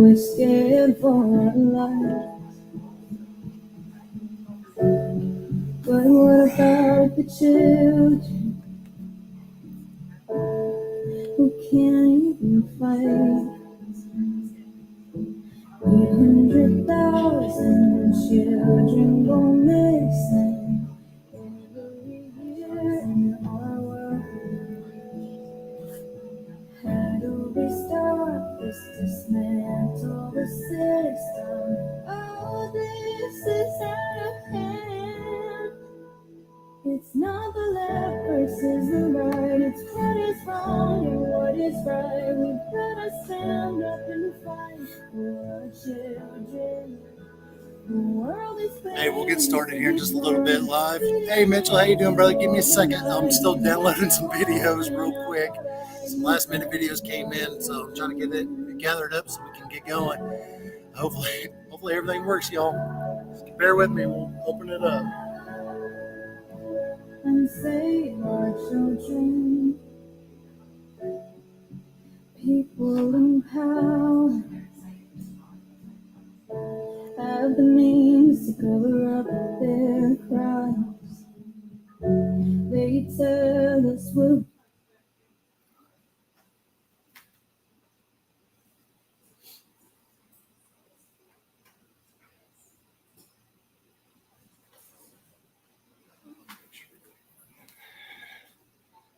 we're scared for our lives. But what about the children who can't even fight? 800,000 children go missing every year in our world. How do we stop this, dismantle the system? Oh, this is our hand. It's not the left versus the right. It's what is wrong and what is right. We better stand up and fight for our children. The world is Hey, we'll get started here in just a little bit live. Hey, Mitchell, how you doing, brother? Give me a second. I'm still downloading some videos real quick. Some last-minute videos came in, so I'm trying to get it gathered up so we can get going. Hopefully everything works, y'all. Just bear with me. We'll open it up. And save our children. People in power have the means to cover up their crimes. They tell us we'll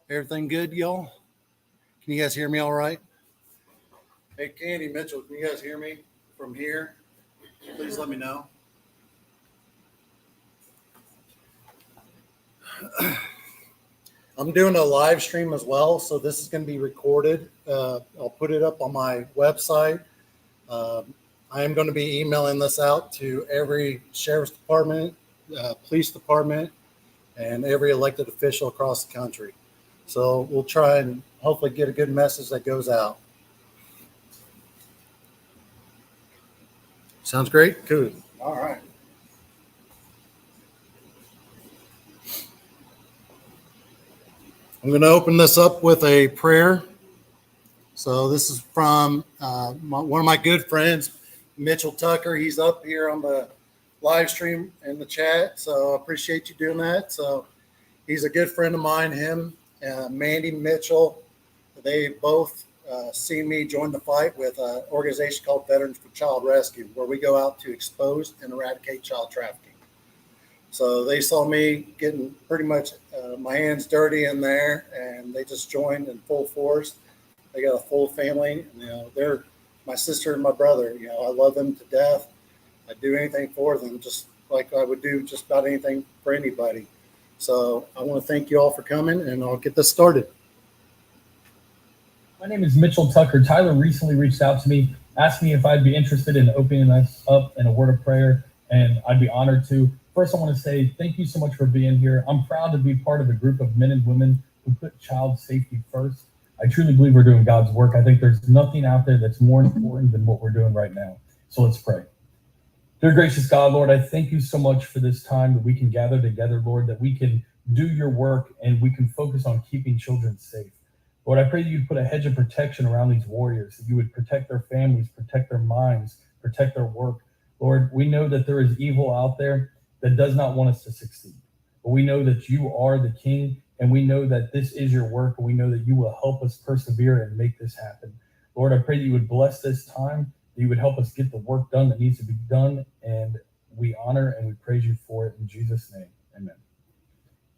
Everything good, y'all? Can you guys hear me all right? Hey, Candy, Mitchell, can you guys hear me from here? Please let me know. I'm doing a live stream as well, so this is going to be recorded. I'll put it up on my website. I am going to be emailing this out to every sheriff's department, police department, and every elected official across the country. So we'll try and hopefully get a good message that goes out. Sounds great? Cool. All right. I'm going to open this up with a prayer. So this is from one of my good friends, Mitchell Tucker. He's up here on the live stream in the chat, so I appreciate you doing that. So he's a good friend of mine, him, Mandy Mitchell. They both see me join the fight with an organization called Veterans for Child Rescue, where we go out to expose and eradicate child trafficking. So they saw me getting pretty much my hands dirty in there, and they just joined in full force. They got a full family. You know, they're my sister and my brother. You know, I love them to death. I'd do anything for them, just like I would do just about anything for anybody. So I want to thank you all for coming, and I'll get this started. My name is Mitchell Tucker. Tyler recently reached out to me, asked me if I'd be interested in opening us up in a word of prayer, and I'd be honored to. First, I want to say thank you so much for being here. I'm proud to be part of a group of men and women who put child safety first. I truly believe we're doing God's work. I think there's nothing out there that's more important than what we're doing right now. So let's pray. Dear gracious God, Lord, I thank you so much for this time that we can gather together, Lord, that we can do your work and we can focus on keeping children safe. Lord, I pray that you'd put a hedge of protection around these warriors, that you would protect their families, protect their minds, protect their work. Lord, we know that there is evil out there that does not want us to succeed. But we know that you are the King, and we know that this is your work, and we know that you will help us persevere and make this happen. Lord, I pray that you would bless this time, that you would help us get the work done that needs to be done, and we honor and we praise you for it in Jesus' name. Amen.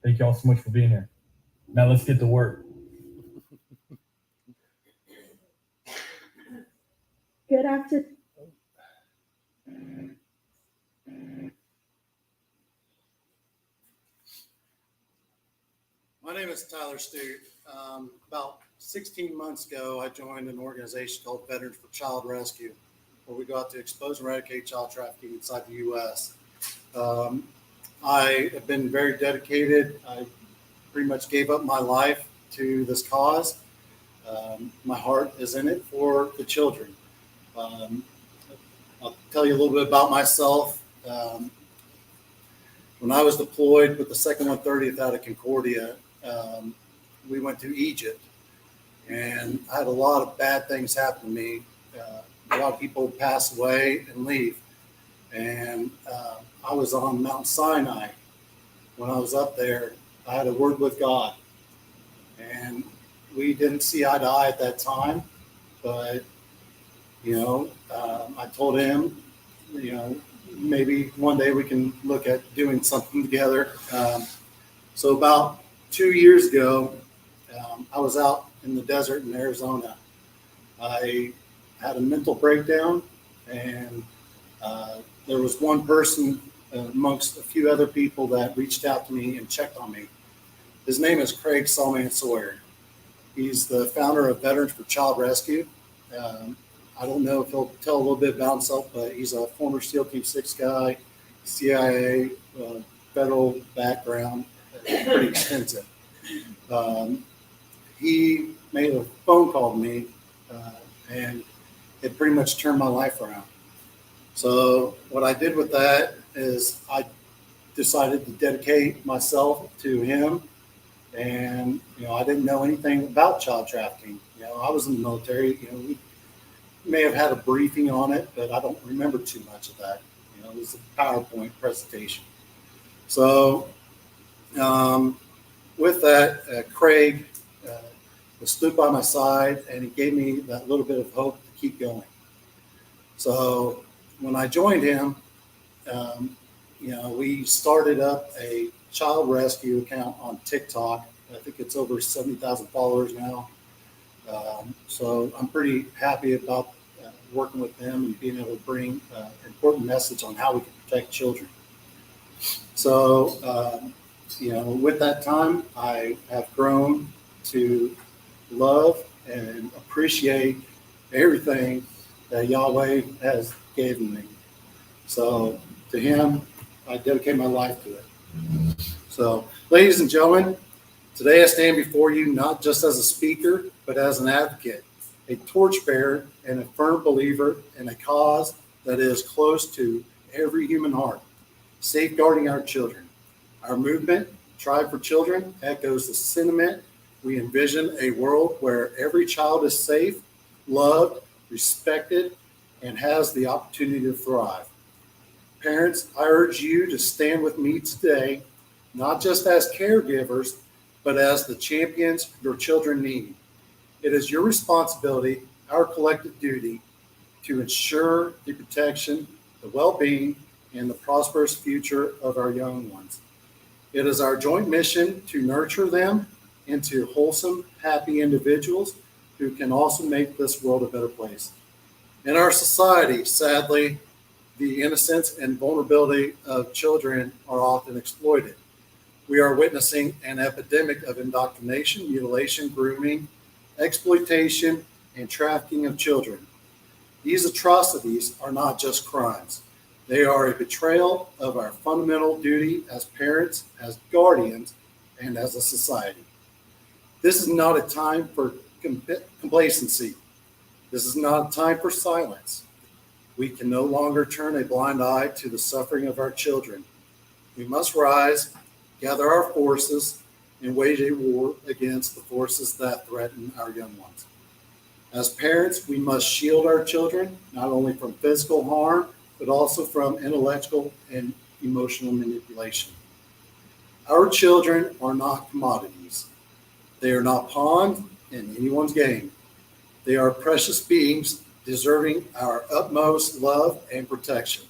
Thank you all so much for being here. Now let's get to work. Good afternoon. My name is Tyler Stute. About 16 months ago, I joined an organization called Veterans for Child Rescue, where we go out to expose and eradicate child trafficking inside the U.S. I have been very dedicated. I pretty much gave up my life to this cause. My heart is in it for the children. I'll tell you a little bit about myself. When I was deployed with the 2nd 130th out of Concordia, we went to Egypt, and I had a lot of bad things happen to me. a lot of people pass away and leave. And I was on Mount Sinai when I was up there. I had a word with God, and we didn't see eye to eye at that time. But I told him, maybe one day we can look at doing something together. So about 2 years ago, I was out in the desert in Arizona. I had a mental breakdown, and there was one person amongst a few other people that reached out to me and checked on me. His name is Craig Salman Sawyer. He's the founder of Veterans for Child Rescue. I don't know if he'll tell a little bit about himself, but he's a former SEAL Team 6 guy, CIA, federal background, pretty extensive. He made a phone call to me, and it pretty much turned my life around. So what I did with that is I decided to dedicate myself to him. And, I didn't know anything about child trafficking. I was in the military. We may have had a briefing on it, but I don't remember too much of that. It was a PowerPoint presentation. So with that, Craig stood by my side, and he gave me that little bit of hope to keep going. So when I joined him, we started up a child rescue account on TikTok. I think it's over 70,000 followers now. So I'm pretty happy about working with them and being able to bring an important message on how we can protect children. So, with that time, I have grown to love and appreciate everything that Yahweh has given me. So to him, I dedicate my life to it. So, ladies and gentlemen, today I stand before you not just as a speaker, but as an advocate, a torchbearer, and a firm believer in a cause that is close to every human heart, safeguarding our children. Our movement, Tribe for Children, echoes the sentiment. We envision a world where every child is safe, loved, respected, and has the opportunity to thrive. Parents, I urge you to stand with me today, not just as caregivers, but as the champions your children need. It is your responsibility, our collective duty, to ensure the protection, the well-being, and the prosperous future of our young ones. It is our joint mission to nurture them into wholesome, happy individuals who can also make this world a better place. In our society, sadly, the innocence and vulnerability of children are often exploited. We are witnessing an epidemic of indoctrination, mutilation, grooming, exploitation, and trafficking of children. These atrocities are not just crimes. They are a betrayal of our fundamental duty as parents, as guardians, and as a society. This is not a time for complacency. This is not a time for silence. We can no longer turn a blind eye to the suffering of our children. We must rise, gather our forces, and wage a war against the forces that threaten our young ones. As parents, we must shield our children, not only from physical harm, but also from intellectual and emotional manipulation. Our children are not commodities. They are not pawns in anyone's game. They are precious beings deserving our utmost love and protection.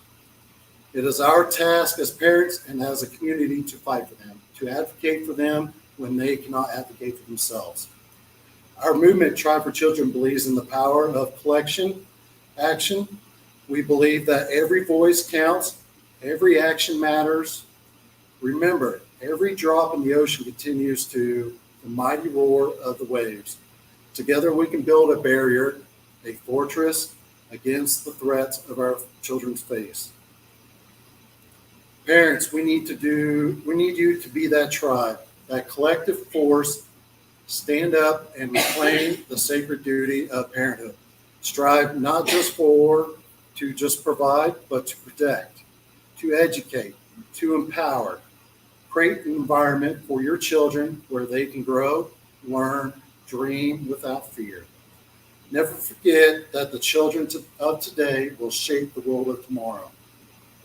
It is our task as parents and as a community to fight for them, to advocate for them when they cannot advocate for themselves. Our movement, Tribe for Children, believes in the power of collection, action. We believe that every voice counts, every action matters. Remember, every drop in the ocean continues to the mighty roar of the waves. Together we can build a barrier, a fortress against the threats of our children's face. Parents, we need you to be that tribe, that collective force. Stand up and reclaim the sacred duty of parenthood. Strive not just to just provide, but to protect, to educate, to empower. Create an environment for your children where they can grow, learn, dream without fear. Never forget that the children of today will shape the world of tomorrow.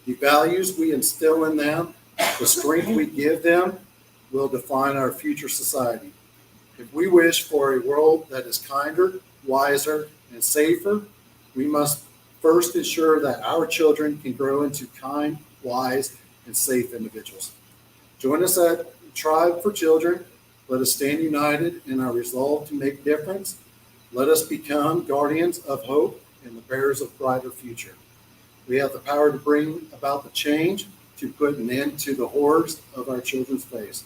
The values we instill in them, the strength we give them, will define our future society. If we wish for a world that is kinder, wiser, and safer, we must first ensure that our children can grow into kind, wise, and safe individuals. Join us at Tribe for Children. Let us stand united in our resolve to make a difference. Let us become guardians of hope and the bearers of a brighter future. We have the power to bring about the change, to put an end to the horrors of our children's face.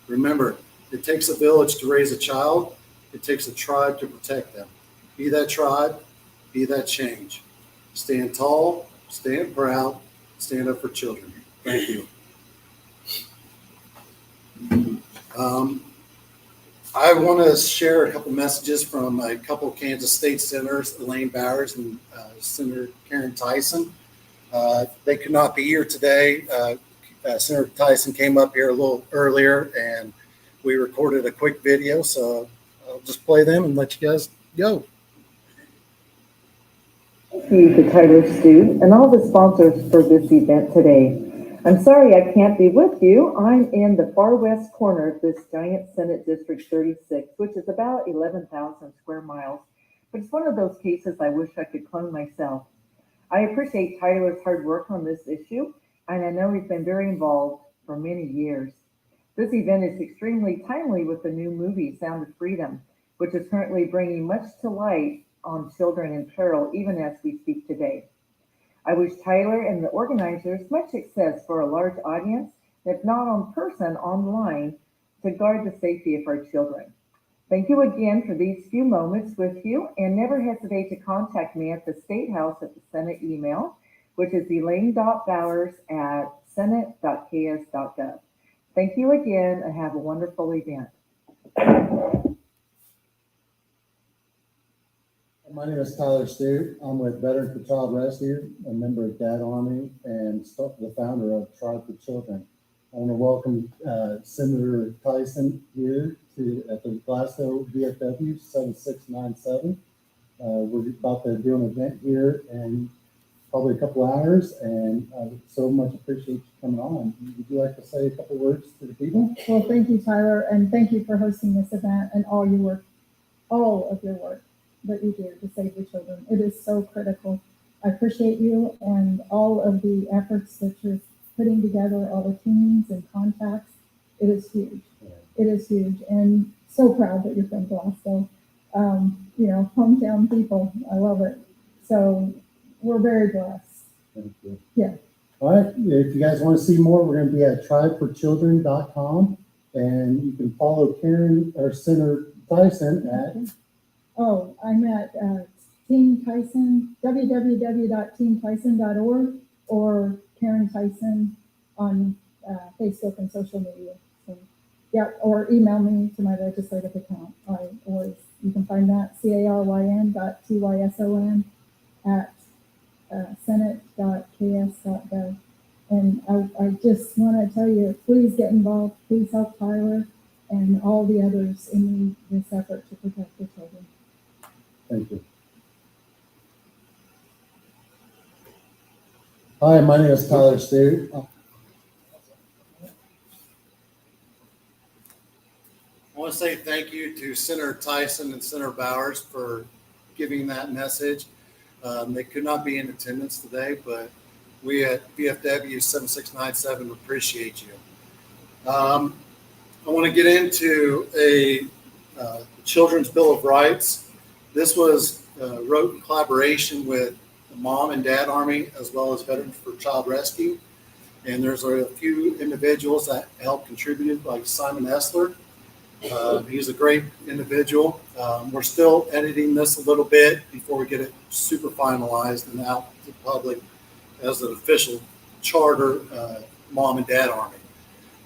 Remember, it takes a village to raise a child. It takes a tribe to protect them. Be that tribe, be that change. Stand tall, stand proud, stand up for children. Thank you. I want to share a couple messages from a couple of Kansas State senators, Elaine Bowers and Senator Caryn Tyson. They could not be here today. Senator Tyson came up here a little earlier, and we recorded a quick video, so I'll just play them and let you guys go. Thank you to Tyler Stu and all the sponsors for this event today. I'm sorry I can't be with you. I'm in the far west corner of this giant Senate District 36, which is about 11,000 square miles. But it's one of those cases I wish I could clone myself. I appreciate Tyler's hard work on this issue, and I know he's been very involved for many years. This event is extremely timely with the new movie, Sound of Freedom, which is currently bringing much to light on children in peril, even as we speak today. I wish Tyler and the organizers much success for a large audience, if not in person, online, to guard the safety of our children. Thank you again for these few moments with you, and never hesitate to contact me at the State House at the Senate email, which is elaine.bowers@senate.ks.gov. Thank you again, and have a wonderful event. My name is Tyler Stewart. I'm with Veterans for Child Rescue, a member of Dad Army, and the founder of Tribe for Children. I want to welcome Senator Tyson here at the Glasgow VFW 7697. We're about to do an event here in probably a couple hours, and I so much appreciate you coming on. Would you like to say a couple words to the people? Well, thank you, Tyler, and thank you for hosting this event and all of your work that you do to save the children. It is so critical. I appreciate you and all of the efforts that you're putting together, all the teams and contacts. It is huge. It is huge, and so proud that you're from Glasgow. Hometown people. I love it. So we're very blessed. Thank you. Yeah. All right. If you guys want to see more, we're going to be at tribeforchildren.com, and you can follow Caryn or Senator Tyson at. Oh, I'm at Team Tyson, www.teamtyson.org, or Caryn Tyson on Facebook and social media. So, yeah, or email me to my legislative account. You can find that caryn.tyson at senate.ks.gov. And I just want to tell you, please get involved. Please help Tyler and all the others in this effort to protect the children. Thank you. Hi, my name is Tyler Stewart. I want to say thank you to Senator Tyson and Senator Bowers for giving that message. They could not be in attendance today, but we at VFW 7697 appreciate you. I want to get into a Children's Bill of Rights. This was wrote in collaboration with the Mom and Dad Army, as well as Veterans for Child Rescue. And there's a few individuals that helped contribute, like Simon Essler. He's a great individual. We're still editing this a little bit before we get it super finalized and out to the public as an official charter Mom and Dad Army.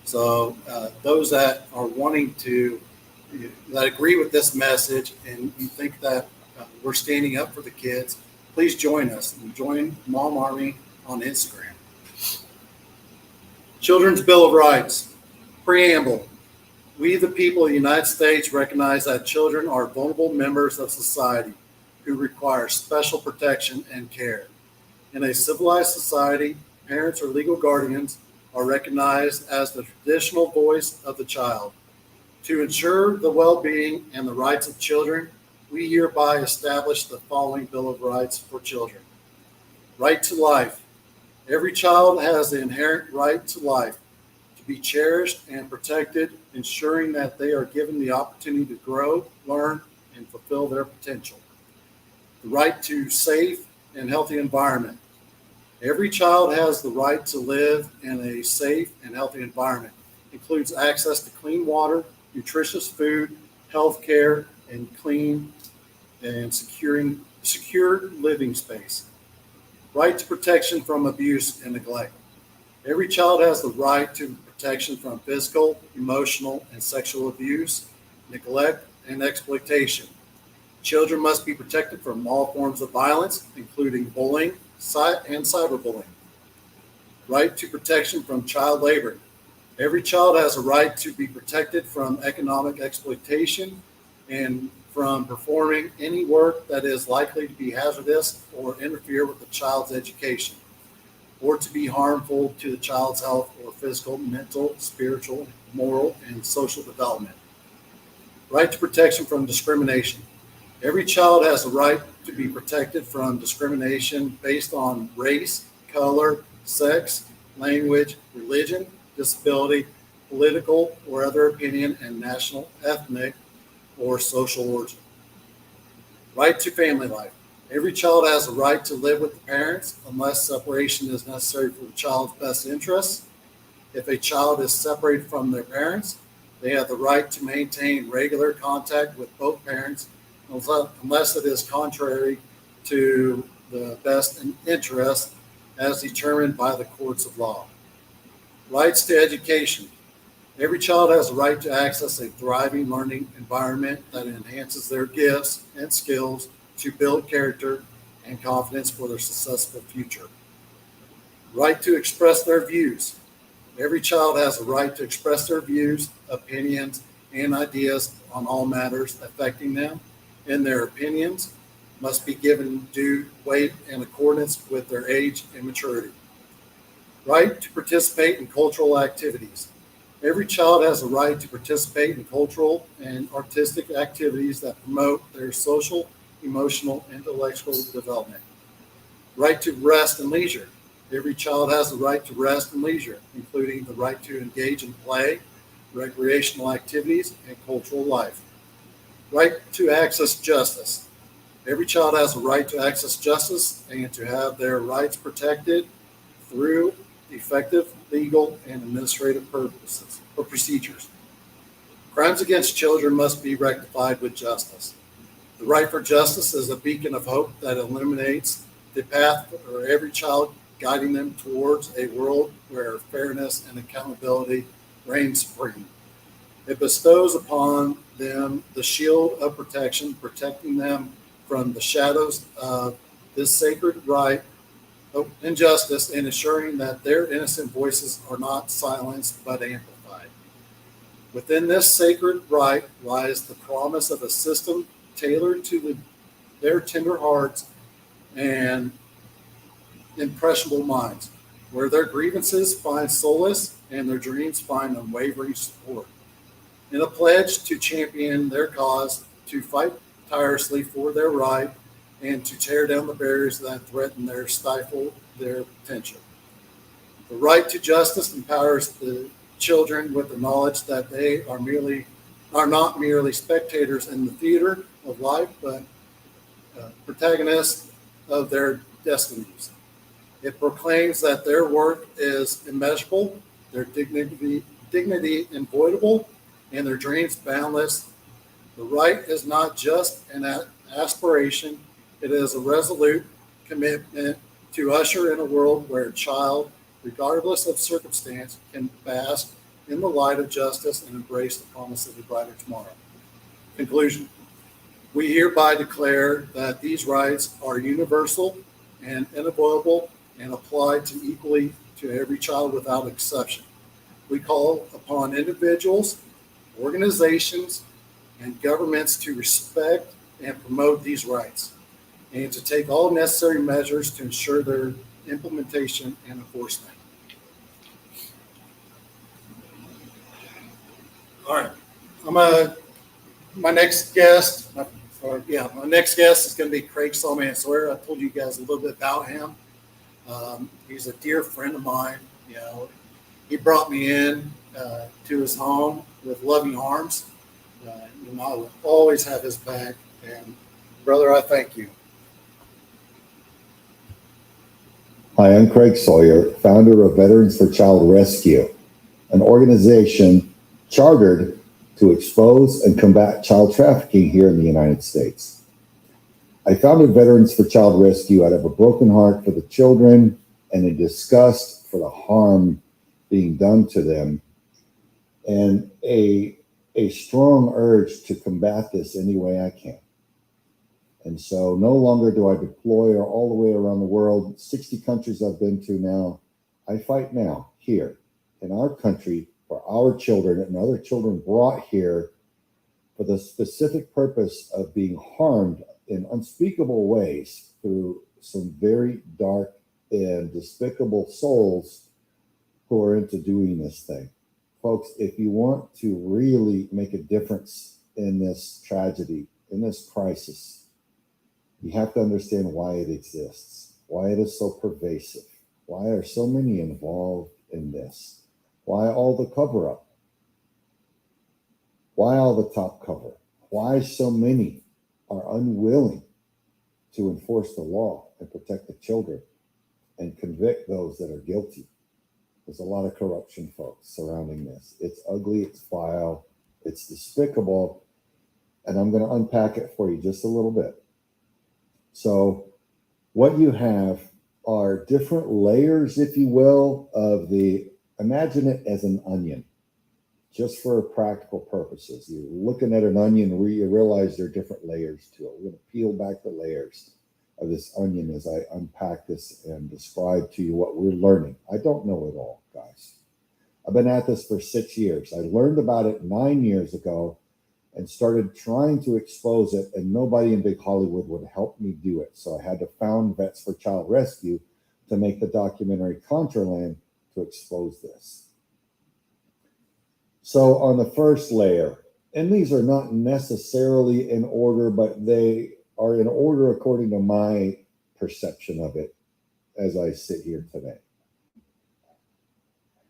So those that are wanting to, that agree with this message and you think that we're standing up for the kids, please join us and join Mom Army on Instagram. Children's Bill of Rights. Preamble. We, the people of the United States, recognize that children are vulnerable members of society who who require special protection and care. In a civilized society, parents or legal guardians are recognized as the traditional voice of the child. To ensure the well-being and the rights of children, we hereby establish the following Bill of Rights for children. Right to life. Every child has the inherent right to life, to be cherished and protected, ensuring that they are given the opportunity to grow, learn, and fulfill their potential. The right to safe and healthy environment. Every child has the right to live in a safe and healthy environment. It includes access to clean water, nutritious food, health care, and clean and secure living space. Right to protection from abuse and neglect. Every child has the right to protection from physical, emotional, and sexual abuse, neglect, and exploitation. Children must be protected from all forms of violence, including bullying and cyberbullying. Right to protection from child labor. Every child has a right to be protected from economic exploitation and from performing any work that is likely to be hazardous or interfere with the child's education, or to be harmful to the child's health or physical, mental, spiritual, moral, and social development. Right to protection from discrimination. Every child has a right to be protected from discrimination based on race, color, sex, language, religion, disability, political or other opinion, and national, ethnic, or social origin. Right to family life. Every child has a right to live with the parents unless separation is necessary for the child's best interests. If a child is separated from their parents, they have the right to maintain regular contact with both parents unless it is contrary to the best interest as determined by the courts of law. Rights to education. Every child has a right to access a thriving learning environment that enhances their gifts and skills to build character and confidence for their successful future. Right to express their views. Every child has a right to express their views, opinions, and ideas on all matters affecting them, and their opinions must be given due weight in accordance with their age and maturity. Right to participate in cultural activities. Every child has a right to participate in cultural and artistic activities that promote their social, emotional, and intellectual development. Right to rest and leisure. Every child has the right to rest and leisure, including the right to engage in play, recreational activities, and cultural life. Right to access justice. Every child has a right to access justice and to have their rights protected through effective legal and administrative purposes or procedures. Crimes against children must be rectified with justice. The right for justice is a beacon of hope that illuminates the path for every child, guiding them towards a world where fairness and accountability reign supreme. It bestows upon them the shield of protection, protecting them from the shadows of this sacred right and justice, and ensuring that their innocent voices are not silenced but amplified. Within this sacred right lies the promise of a system tailored to their tender hearts and impressionable minds, where their grievances find solace and their dreams find unwavering support. In a pledge to champion their cause, to fight tirelessly for their right, and to tear down the barriers that threaten their stifle their potential. The right to justice empowers the children with the knowledge that they are not merely spectators in the theater of life, but protagonists of their destinies. It proclaims that their worth is immeasurable, their dignity unavoidable, and their dreams boundless. The right is not just an aspiration, it is a resolute commitment to usher in a world where a child, regardless of circumstance, can bask in the light of justice and embrace the promise of a brighter tomorrow. Conclusion. We hereby declare that these rights are universal and inalienable and apply to equally to every child without exception. We call upon individuals, organizations, and governments to respect and promote these rights. and to take all necessary measures to ensure their implementation and enforcement. All right, my next guest, my next guest is going to be Craig Salmansour. I told you guys a little bit about him. He's a dear friend of mine. You know, he brought me in to his home with loving arms. And I will always have his back. And brother, I thank you. Hi, I'm Craig Sawyer, founder of Veterans for Child Rescue, an organization chartered to expose and combat child trafficking here in the United States. I founded Veterans for Child Rescue out of a broken heart for the children and a disgust for the harm being done to them, and a strong urge to combat this any way I can. And so no longer do I deploy all the way around the world, 60 countries I've been to now. I fight now here in our country for our children and other children brought here for the specific purpose of being harmed in unspeakable ways through some very dark and despicable souls who are into doing this thing. Folks, if you want to really make a difference in this tragedy, in this crisis, you have to understand why it exists, why it is so pervasive, why are so many involved in this, why all the cover up, why all the top cover, why so many are unwilling to enforce the law and protect the children and convict those that are guilty. There's a lot of corruption, folks, surrounding this. It's ugly, it's vile, it's despicable, and I'm going to unpack it for you just a little bit. So what you have are different layers, if you will, imagine it as an onion, just for practical purposes. You're looking at an onion where you realize there are different layers to it. We're going to peel back the layers of this onion as I unpack this and describe to you what we're learning. I don't know it all, guys. I've been at this for 6 years. I learned about it 9 years ago and started trying to expose it, and nobody in big Hollywood would help me do it. So I had to found Vets for Child Rescue to make the documentary Contraland to expose this. So on the first layer, and these are not necessarily in order, but they are in order according to my perception of it as I sit here today.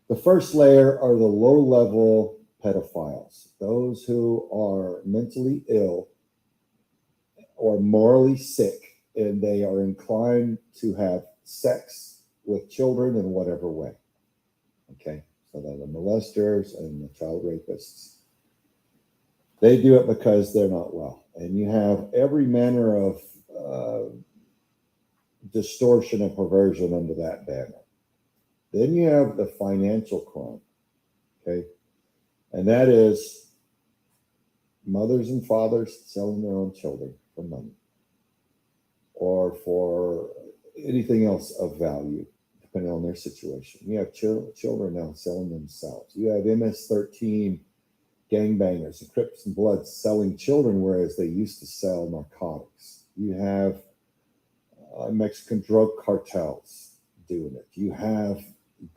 The first layer are the low-level pedophiles, those who are mentally ill or morally sick, and they are inclined to have sex with children in whatever way. Okay, so they're the molesters and the child rapists. They do it because they're not well. And you have every manner of distortion and perversion under that banner. Then you have the financial crime, okay? And that is mothers and fathers selling their own children for money or for anything else of value, depending on their situation. You have children now selling themselves. You have MS-13 gangbangers, the Crips and Bloods selling children, whereas they used to sell narcotics. You have Mexican drug cartels doing it. You have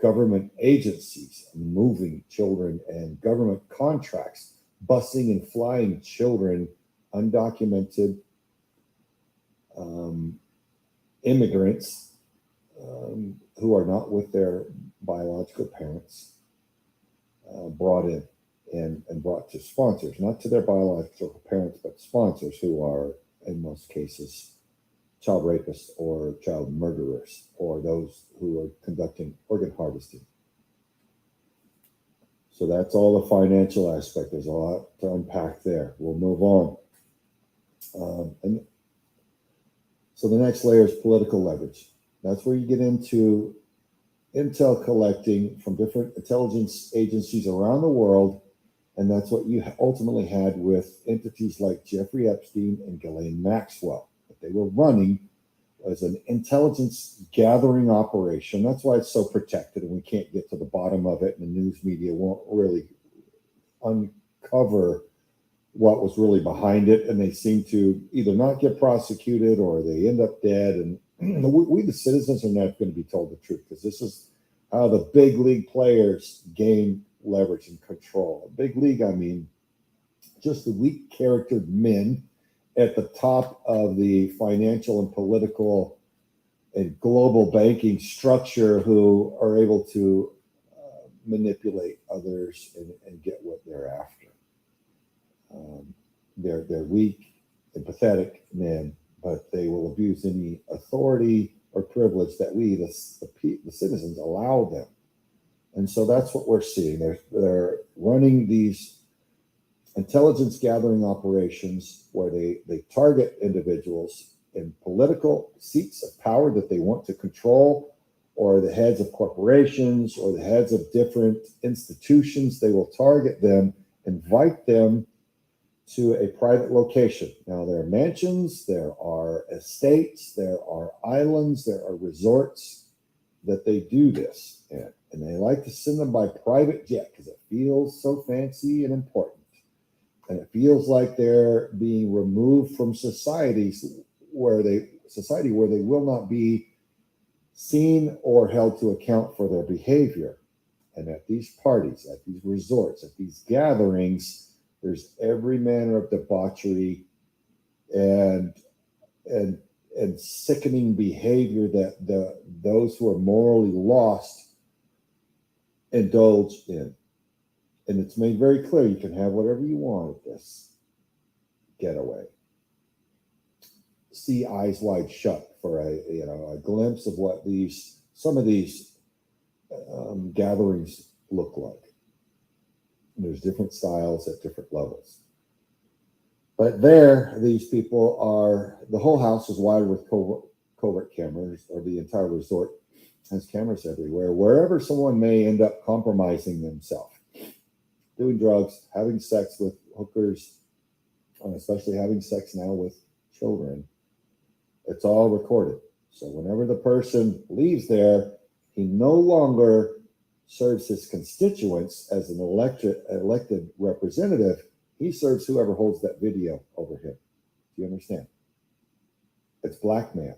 government agencies moving children and government contracts, busing and flying children, undocumented immigrants who are not with their biological parents, brought in and brought to sponsors, not to their biological parents, but sponsors who are, in most cases, child rapists or child murderers or those who are conducting organ harvesting. So that's all the financial aspect. There's a lot to unpack there. We'll move on. And so the next layer is political leverage. That's where you get into intel collecting from different intelligence agencies around the world. And that's what you ultimately had with entities like Jeffrey Epstein and Ghislaine Maxwell. That they were running as an intelligence gathering operation. That's why it's so protected and we can't get to the bottom of it, and the news media won't really uncover what was really behind it, and they seem to either not get prosecuted or they end up dead. And we the citizens are not going to be told the truth, because this is how the big league players gain leverage and control. Big league, I mean, just the weak-charactered men at the top of the financial and political and global banking structure who are able to manipulate others and get what they're after. They're weak and pathetic men, but they will abuse any authority or privilege that we, the citizens, allow them. And so that's what we're seeing. They're running these intelligence gathering operations where they target individuals in political seats of power that they want to control, or the heads of corporations, or the heads of different institutions. They will target them, invite them to a private location. Now, there are mansions, there are estates, there are islands, there are resorts that they do this in. And they like to send them by private jet because it feels so fancy and important. And it feels like they're being removed from society where they will not be seen or held to account for their behavior. And at these parties, at these resorts, at these gatherings, there's every manner of debauchery and sickening behavior that those who are morally lost indulge in. And it's made very clear you can have whatever you want at this getaway. See eyes wide shut for a glimpse of what some of these gatherings look like. There's different styles at different levels. But these people the whole house is wired with covert cameras, or the entire resort has cameras everywhere, wherever someone may end up compromising themselves, doing drugs, having sex with hookers, and especially having sex now with children. It's all recorded. So whenever the person leaves there, he no longer serves his constituents as an elected representative. He serves whoever holds that video over him. Do you understand? It's blackmail.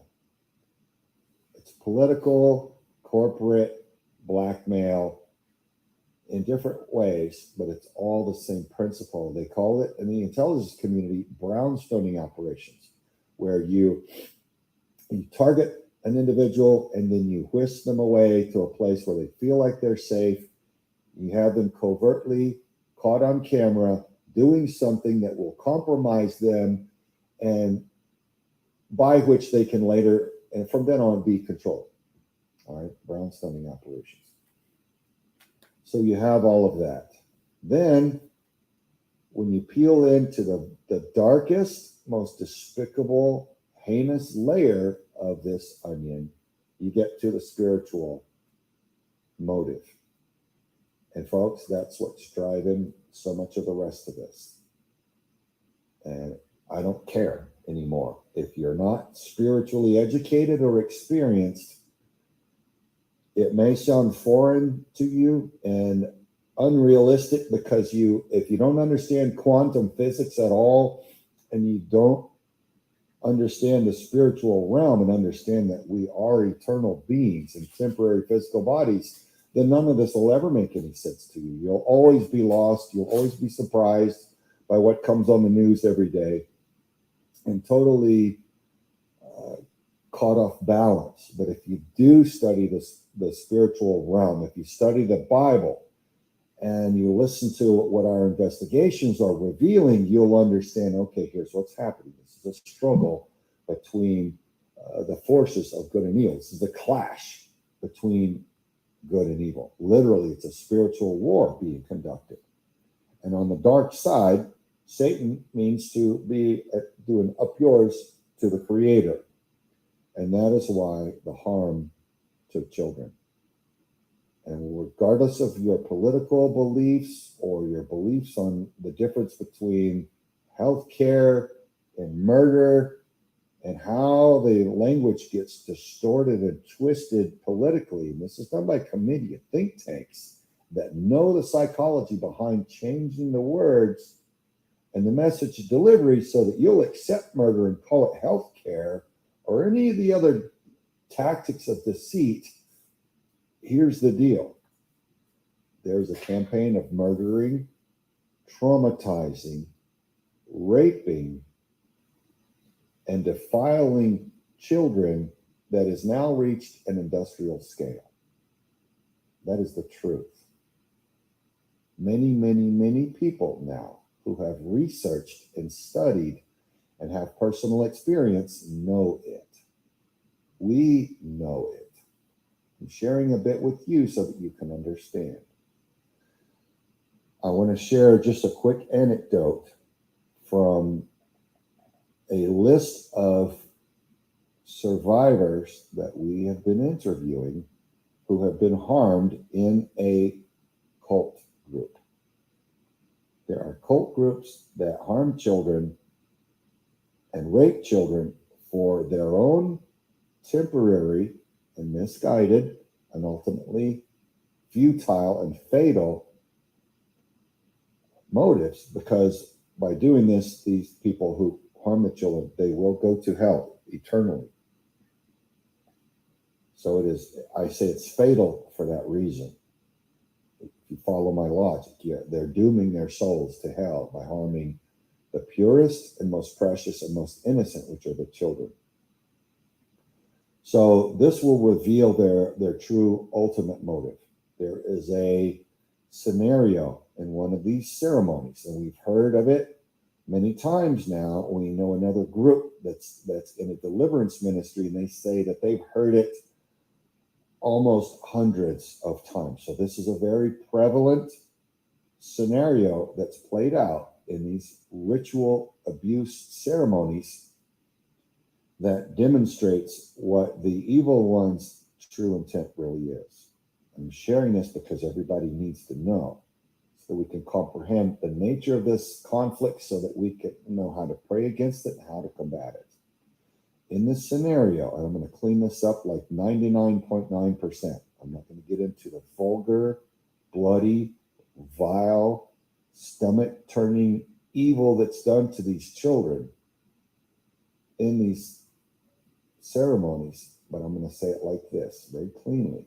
It's political, corporate blackmail in different ways, but it's all the same principle. They call it in the intelligence community brownstoning operations, where you target an individual and then you whisk them away to a place where they feel like they're safe. You have them covertly caught on camera doing something that will compromise them, and by which they can later, and from then on, be controlled. All right, brownstoning operations. So you have all of that. Then, when you peel into the darkest, most despicable, heinous layer of this onion, you get to the spiritual motive. And folks, that's what's driving so much of the rest of this. And I don't care anymore. If you're not spiritually educated or experienced, it may sound foreign to you and unrealistic, because if you don't understand quantum physics at all, and you don't understand the spiritual realm and understand that we are eternal beings in temporary physical bodies, then none of this will ever make any sense to you. You'll always be lost. You'll always be surprised by what comes on the news every day, and totally caught off balance. But if you do study the spiritual realm, if you study the Bible, and you listen to what our investigations are revealing, you'll understand, okay, here's what's happening. This is a struggle between the forces of good and evil. This is a clash between good and evil. Literally, it's a spiritual war being conducted. And on the dark side, Satan means to be doing up yours to the Creator. And that is why the harm to children. And regardless of your political beliefs or your beliefs on the difference between healthcare and murder, and how the language gets distorted and twisted politically, and this is done by committee of think tanks that know the psychology behind changing the words and the message delivery so that you'll accept murder and call it health care or any of the other tactics of deceit. Here's the deal. There's a campaign of murdering, traumatizing, raping, and defiling children that has now reached an industrial scale. That is the truth. Many, many, many people now who have researched and studied and have personal experience know it. We know it. I'm sharing a bit with you so that you can understand. I want to share just a quick anecdote from a list of survivors that we have been interviewing who have been harmed in a cult group. There are cult groups that harm children and rape children for their own temporary and misguided and ultimately futile and fatal motives, because by doing this, these people who harm the children, they will go to hell eternally. So it is, I say it's fatal for that reason. If you follow my logic, they're dooming their souls to hell by harming the purest and most precious and most innocent, which are the children. So this will reveal their true ultimate motive. There is a scenario in one of these ceremonies, and we've heard of it many times now. We know another group that's in a deliverance ministry, and they say that they've heard it almost hundreds of times. So this is a very prevalent scenario that's played out in these ritual abuse ceremonies that demonstrates what the evil one's true intent really is. I'm sharing this because everybody needs to know, so we can comprehend the nature of this conflict so that we can know how to pray against it and how to combat it. In this scenario, and I'm going to clean this up like 99.9%. I'm not going to get into the vulgar, bloody, vile, stomach-turning evil that's done to these children in these ceremonies, but I'm going to say it like this, very cleanly.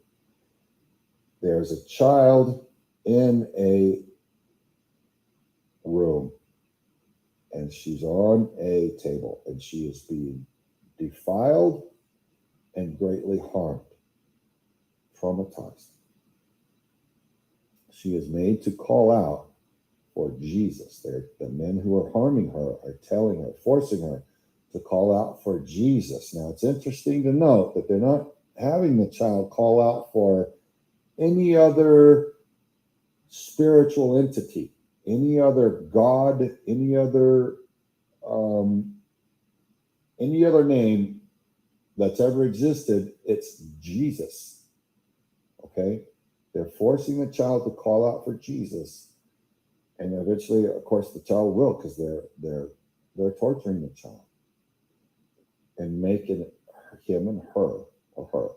There's a child in a room, and she's on a table, and she is being defiled and greatly harmed, traumatized. She is made to call out for Jesus. The men who are harming her are telling her, forcing her to call out for Jesus. Now, it's interesting to note that they're not having the child call out for any other spiritual entity, any other God, any other name that's ever existed. It's Jesus. Okay? They're forcing the child to call out for Jesus. And eventually, of course, the child will, because they're torturing the child and making him and her or her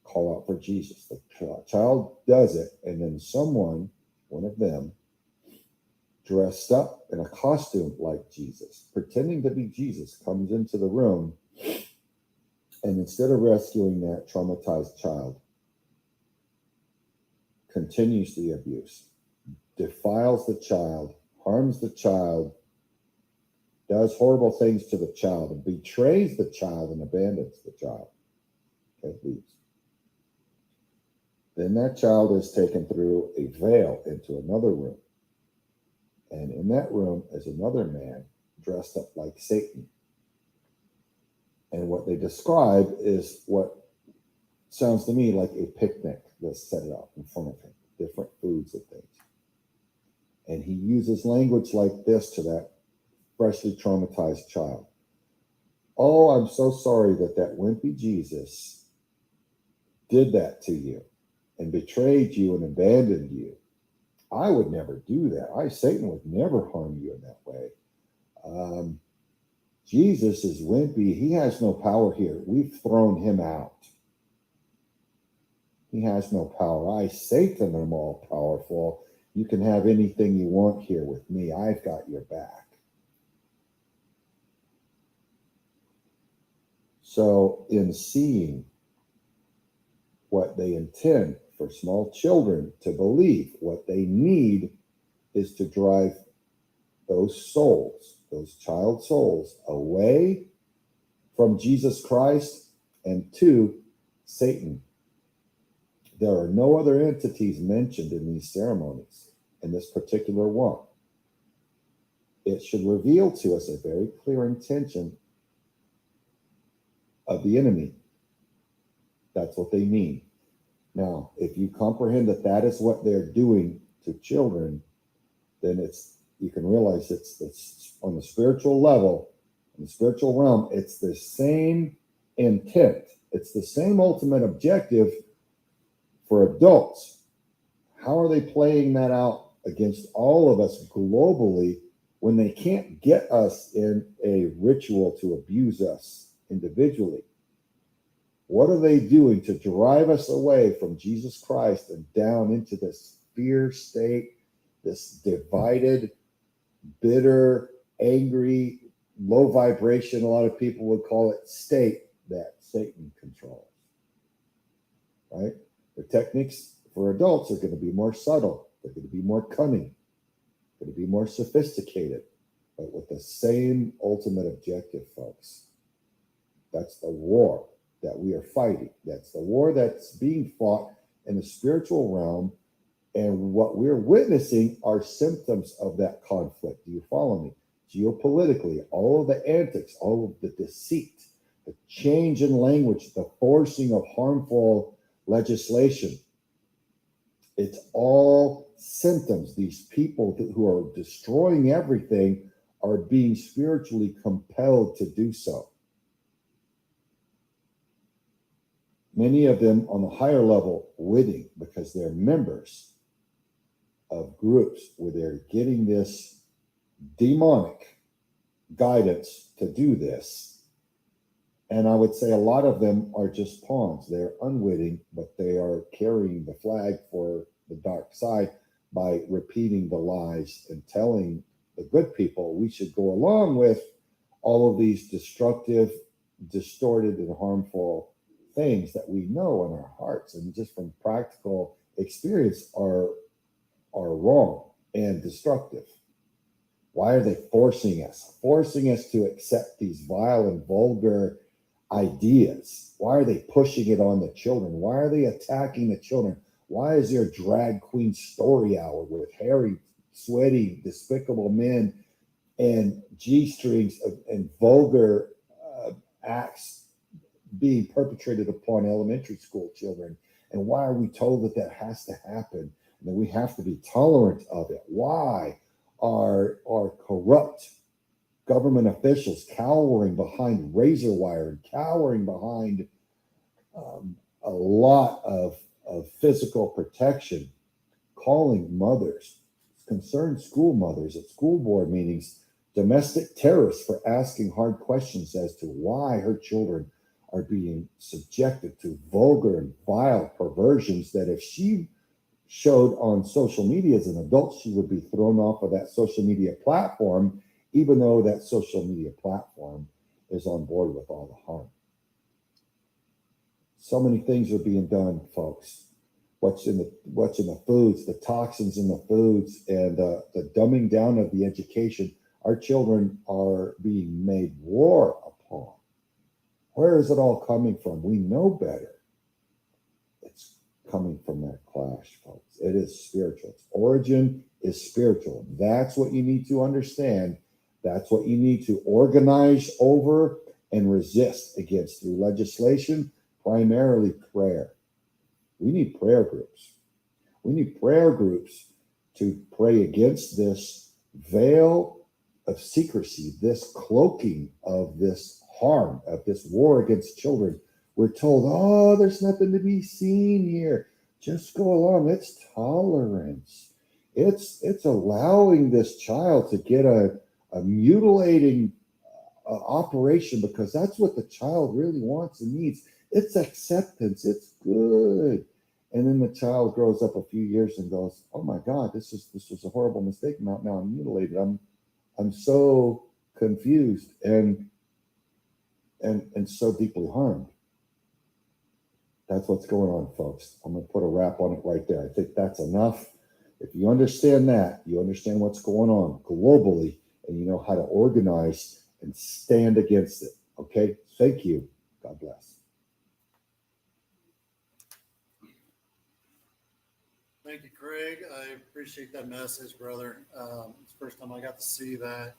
call out for Jesus. The child does it, and then someone, one of them, dressed up in a costume like Jesus, pretending to be Jesus, comes into the room, and instead of rescuing that traumatized child, continues the abuse, defiles the child, harms the child, does horrible things to the child, and betrays the child and abandons the child. Okay, leaves. Then that child is taken through a veil into another room. And in that room is another man dressed up like Satan. And what they describe is what sounds to me like a picnic that's set up in front of him, different foods and things. And he uses language like this to that freshly traumatized child. Oh, I'm so sorry that wimpy Jesus did that to you and betrayed you and abandoned you. I would never do that. Satan would never harm you in that way. Jesus is wimpy. He has no power here. We've thrown him out. He has no power. Satan, am all powerful. You can have anything you want here with me. I've got your back. So in seeing what they intend for small children to believe, what they need is to drive those souls, those child souls, away from Jesus Christ and to Satan. There are no other entities mentioned in these ceremonies, in this particular one. It should reveal to us a very clear intention of the enemy. That's what they mean. Now, if you comprehend that that is what they're doing to children, then you can realize it's on the spiritual level, in the spiritual realm, it's the same intent. It's the same ultimate objective for adults. How are they playing that out against all of us globally when they can't get us in a ritual to abuse us individually? What are they doing to drive us away from Jesus Christ and down into this fear state, this divided, bitter, angry, low vibration, a lot of people would call it, state that Satan controls, right? The techniques for adults are going to be more subtle. They're going to be more cunning, going to be more sophisticated, but with the same ultimate objective, folks. That's the war that we are fighting. That's the war that's being fought in the spiritual realm. And what we're witnessing are symptoms of that conflict. Do you follow me? Geopolitically, all of the antics, all of the deceit, the change in language, the forcing of harmful legislation. It's all symptoms. These people who are destroying everything are being spiritually compelled to do so. Many of them on the higher level witting because they're members of groups where they're getting this demonic guidance to do this. And I would say a lot of them are just pawns. They're unwitting, but they are carrying the flag for the dark side by repeating the lies and telling the good people we should go along with all of these destructive, distorted, and harmful things that we know in our hearts and just from practical experience are wrong and destructive. Why are they forcing us to accept these vile and vulgar ideas? Why are they pushing it on the children? Why are they attacking the children? Why is there a drag queen story hour with hairy, sweaty, despicable men and G-strings and vulgar acts being perpetrated upon elementary school children? And why are we told that that has to happen and that we have to be tolerant of it? Why are corrupt government officials cowering behind razor wire and cowering behind a lot of physical protection, calling mothers, concerned school mothers at school board meetings, domestic terrorists for asking hard questions as to why her children are being subjected to vulgar and vile perversions that if she showed on social media as an adult, she would be thrown off of that social media platform, even though that social media platform is on board with all the harm. So many things are being done, folks. What's in the foods, the toxins in the foods, and the dumbing down of the education. Our children are being made war upon. Where is it all coming from? We know better. It's coming from that clash, folks. It is spiritual. Its origin is spiritual. That's what you need to understand. That's what you need to organize over and resist against through legislation, primarily prayer. We need prayer groups. We need prayer groups to pray against this veil of secrecy, this cloaking of this harm, of this war against children. We're told, oh, there's nothing to be seen here. Just go along. It's tolerance. It's allowing this child to get a mutilating operation because that's what the child really wants and needs. It's acceptance. It's good. And then the child grows up a few years and goes, oh my God, this was a horrible mistake. Now I'm mutilated. I'm so confused. And and so deeply harmed. That's what's going on, folks. I'm going to put a wrap on it right there. I think that's enough. If you understand that, you understand what's going on globally, and you know how to organize and stand against it. Okay? Thank you. God bless. Thank you, Craig. I appreciate that message, brother. It's the first time I got to see that.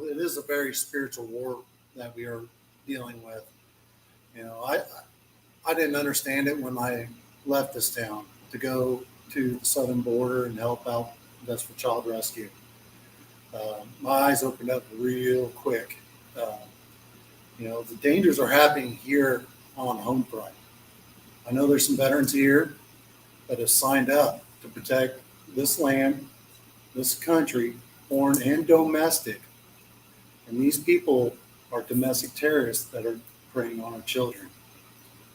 It is a very spiritual war that we are dealing with. I didn't understand it when I left this town to go to the southern border and help out That's for Child Rescue. My eyes opened up real quick. The dangers are happening here on home front. I know there's some veterans here that have signed up to protect this land, this country, foreign and domestic. And these people are domestic terrorists that are preying on our children.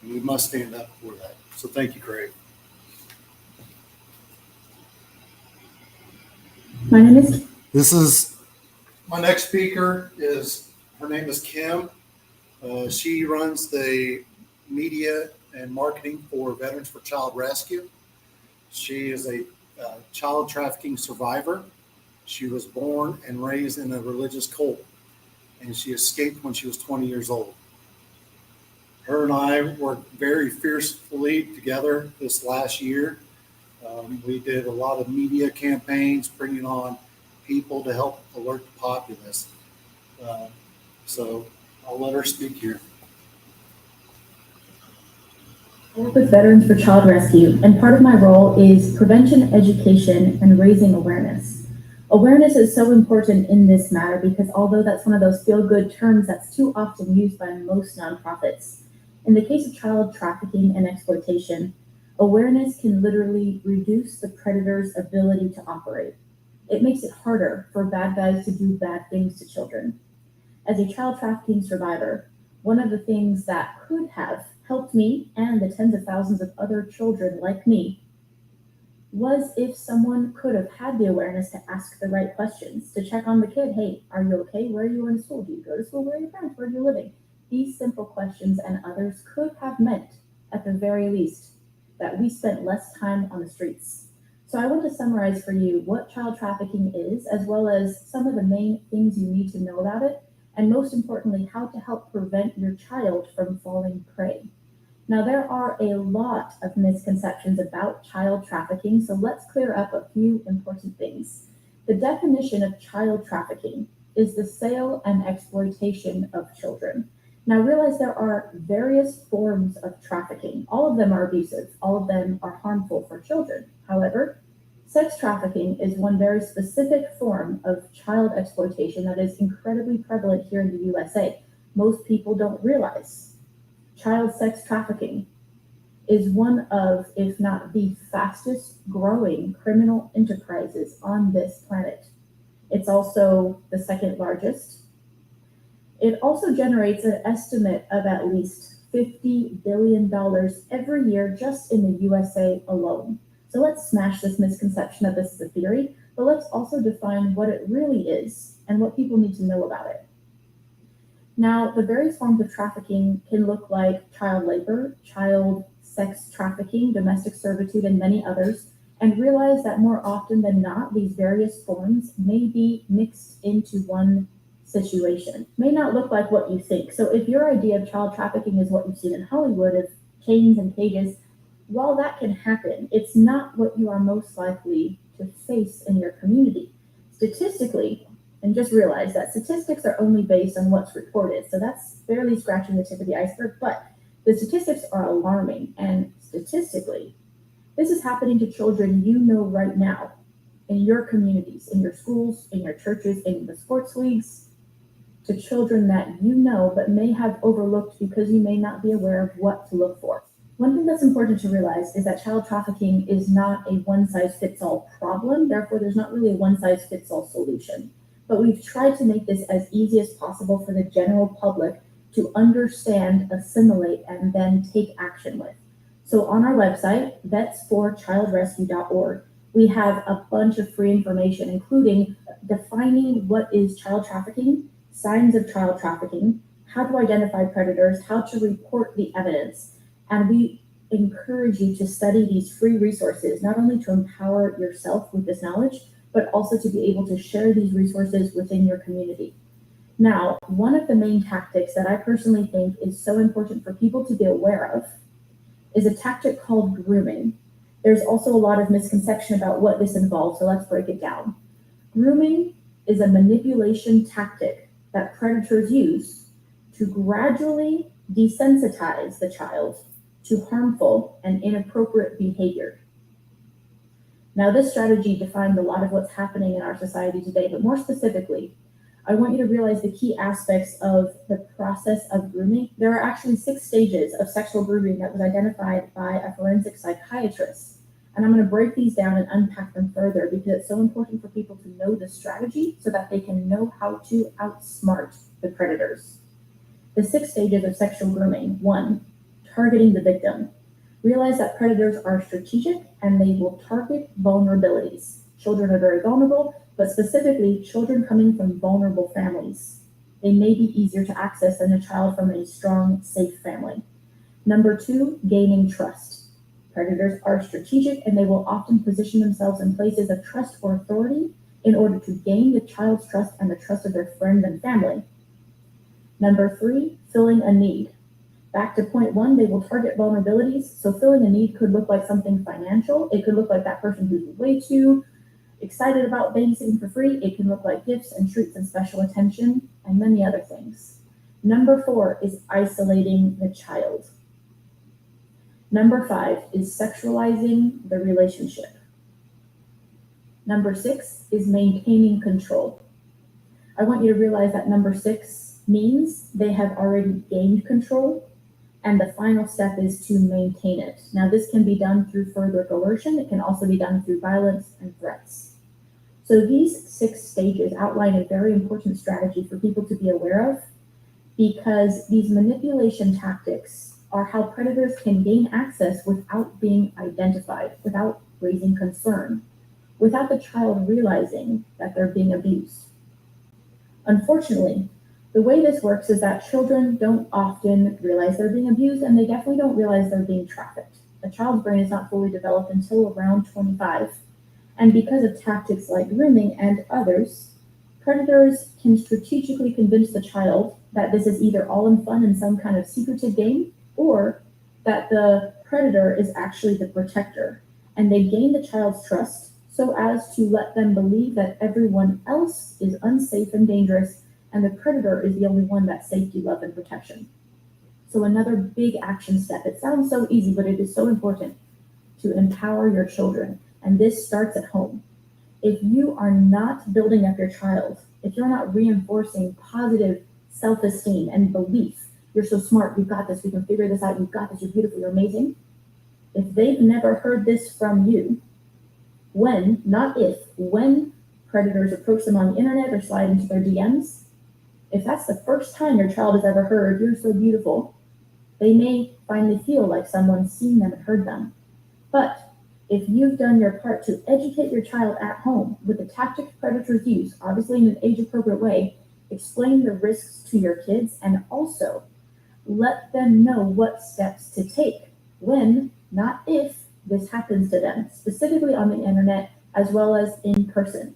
And we must stand up for that. So thank you, Craig. My name is My next speaker her name is Kim. She runs the media and marketing for Veterans for Child Rescue. She is a child trafficking survivor. She was born and raised in a religious cult, and she escaped when she was 20 years old. Her and I worked very fiercely together this last year. We did a lot of media campaigns, bringing on people to help alert the populace. So I'll let her speak here. I work with Veterans for Child Rescue, and part of my role is prevention, education, and raising awareness. Awareness is so important in this matter because although that's one of those feel-good terms that's too often used by most nonprofits, in the case of child trafficking and exploitation, awareness can literally reduce the predator's ability to operate. It makes it harder for bad guys to do bad things to children. As a child trafficking survivor, one of the things that could have helped me and the tens of thousands of other children like me was if someone could have had the awareness to ask the right questions, to check on the kid. Hey, are you okay? Where are you in school? Do you go to school? Where are your parents? Where are you living? These simple questions and others could have meant, at the very least, that we spent less time on the streets. So I want to summarize for you what child trafficking is, as well as some of the main things you need to know about it, and most importantly, how to help prevent your child from falling prey. Now, there are a lot of misconceptions about child trafficking, so let's clear up a few important things. The definition of child trafficking is the sale and exploitation of children. Now, realize there are various forms of trafficking. All of them are abusive. All of them are harmful for children. However, sex trafficking is one very specific form of child exploitation that is incredibly prevalent here in the USA. Most people don't realize child sex trafficking is one of, if not the fastest growing criminal enterprises on this planet. It's also the second largest. It also generates an estimate of at least $50 billion every year just in the USA alone. So let's smash this misconception that this is a theory, but let's also define what it really is and what people need to know about it. Now, the various forms of trafficking can look like child labor, child sex trafficking, domestic servitude, and many others, and realize that more often than not, these various forms may be mixed into one situation. May not look like what you think. So if your idea of child trafficking is what you've seen in Hollywood of chains and cages, while that can happen, it's not what you are most likely to face in your community. Statistically, and just realize that statistics are only based on what's reported. So that's barely scratching the tip of the iceberg, but the statistics are alarming. And statistically, this is happening to children you know right now in your communities, in your schools, in your churches, in the sports leagues, to children that you know but may have overlooked because you may not be aware of what to look for. One thing that's important to realize is that child trafficking is not a one-size-fits-all problem. Therefore, there's not really a one-size-fits-all solution. But we've tried to make this as easy as possible for the general public to understand, assimilate, and then take action with. So on our website, vetsforchildrescue.org, we have a bunch of free information, including defining what is child trafficking, signs of child trafficking, how to identify predators, how to report the evidence. And we encourage you to study these free resources, not only to empower yourself with this knowledge, but also to be able to share these resources within your community. Now, one of the main tactics that I personally think is so important for people to be aware of is a tactic called grooming. There's also a lot of misconception about what this involves, so let's break it down. Grooming is a manipulation tactic that predators use to gradually desensitize the child to harmful and inappropriate behavior. Now, this strategy defines a lot of what's happening in our society today, but more specifically, I want you to realize the key aspects of the process of grooming. There are actually 6 stages of sexual grooming that was identified by a forensic psychiatrist. And I'm going to break these down and unpack them further because it's so important for people to know the strategy so that they can know how to outsmart the predators. The 6 stages of sexual grooming. 1, targeting the victim. Realize that predators are strategic and they will target vulnerabilities. Children are very vulnerable, but specifically children coming from vulnerable families. They may be easier to access than a child from a strong, safe family. Number 2, gaining trust. Predators are strategic and they will often position themselves in places of trust or authority in order to gain the child's trust and the trust of their friends and family. Number 3, filling a need. Back to point 1, they will target vulnerabilities. So filling a need could look like something financial. It could look like that person who's way too excited about babysitting for free. It can look like gifts and treats and special attention and many other things. Number 4 is isolating the child. Number 5 is sexualizing the relationship. Number 6 is maintaining control. I want you to realize that number 6 means they have already gained control, and the final step is to maintain it. Now, this can be done through further coercion. It can also be done through violence and threats. So these 6 stages outline a very important strategy for people to be aware of, because these manipulation tactics are how predators can gain access without being identified, without raising concern, without the child realizing that they're being abused. Unfortunately, the way this works is that children don't often realize they're being abused, and they definitely don't realize they're being trafficked. A child's brain is not fully developed until around 25. And because of tactics like grooming and others, predators can strategically convince the child that this is either all in fun in some kind of secretive game, or that the predator is actually the protector. And they gain the child's trust so as to let them believe that everyone else is unsafe and dangerous, and the predator is the only one that's safety, love, and protection. So another big action step. It sounds so easy, but it is so important to empower your children. And this starts at home. If you are not building up your child, if you're not reinforcing positive self-esteem and belief, you're so smart, you've got this, we can figure this out, you've got this, you're beautiful, you're amazing. If they've never heard this from you, when, not if, when predators approach them on the internet or slide into their DMs, if that's the first time your child has ever heard, you're so beautiful, they may finally feel like someone's seen them and heard them. But if you've done your part to educate your child at home with the tactics predators use, obviously in an age-appropriate way, explain the risks to your kids, and also let them know what steps to take when, not if, this happens to them, specifically on the internet as well as in person.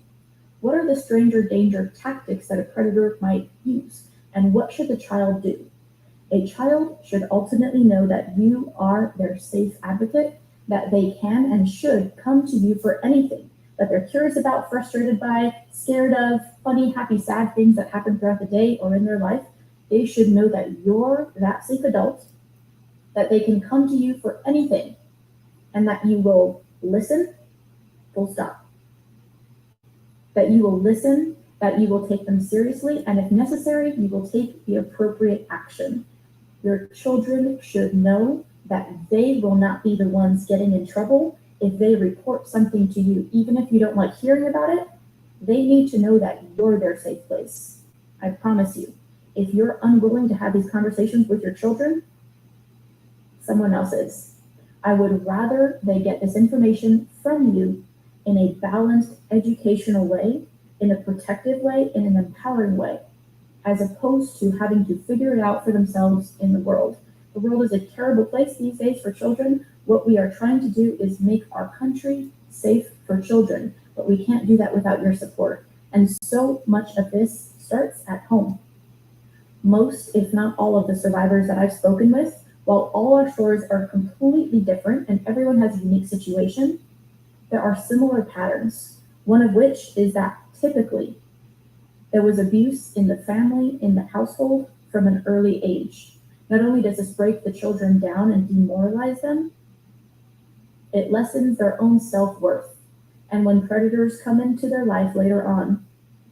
What are the stranger danger tactics that a predator might use, and what should the child do? A child should ultimately know that you are their safe advocate, that they can and should come to you for anything that they're curious about, frustrated by, scared of, funny, happy, sad things that happen throughout the day or in their life. They should know that you're that safe adult, that they can come to you for anything, and that you will listen, full stop. That you will listen, that you will take them seriously, and if necessary, you will take the appropriate action. Your children should know that they will not be the ones getting in trouble if they report something to you. Even if you don't like hearing about it, they need to know that you're their safe place. I promise you, if you're unwilling to have these conversations with your children, someone else is. I would rather they get this information from you in a balanced, educational way, in a protective way, in an empowering way, as opposed to having to figure it out for themselves in the world. The world is a terrible place these days for children. What we are trying to do is make our country safe for children, but we can't do that without your support. And so much of this starts at home. Most, if not all, of the survivors that I've spoken with, while all our stories are completely different and everyone has a unique situation, there are similar patterns. One of which is that typically there was abuse in the family, in the household from an early age. Not only does this break the children down and demoralize them, it lessens their own self-worth. And when predators come into their life later on,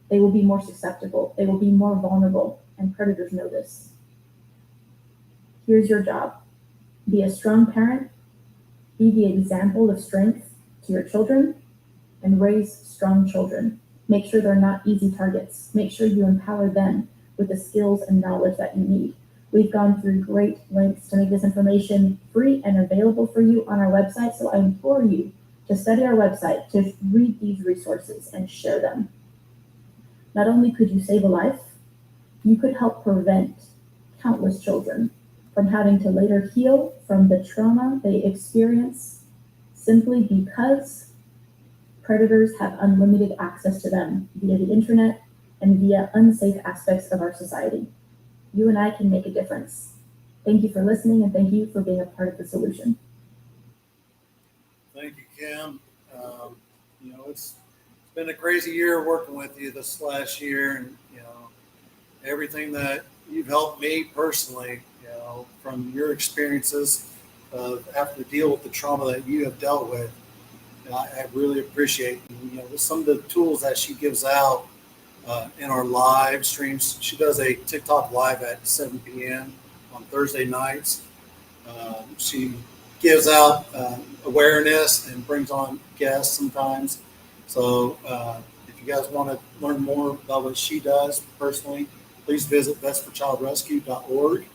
they will be more susceptible, they will be more vulnerable, and predators know this. Here's your job. Be a strong parent, be the example of strength to your children, and raise strong children. Make sure they're not easy targets. Make sure you empower them with the skills and knowledge that you need. We've gone through great lengths to make this information free and available for you on our website, so I implore you to study our website, to read these resources and share them. Not only could you save a life, you could help prevent countless children from having to later heal from the trauma they experience simply because predators have unlimited access to them via the internet and via unsafe aspects of our society. You and I can make a difference. Thank you for listening, and thank you for being a part of the solution. Thank you, Kim. It's been a crazy year working with you this last year, and everything that you've helped me personally, from your experiences of having to deal with the trauma that you have dealt with. I really appreciate some of the tools that she gives out in our live streams. She does a TikTok live at 7 p.m. on Thursday nights. She gives out awareness and brings on guests sometimes. So if you guys want to learn more about what she does personally, please visit bestforchildrescue.org.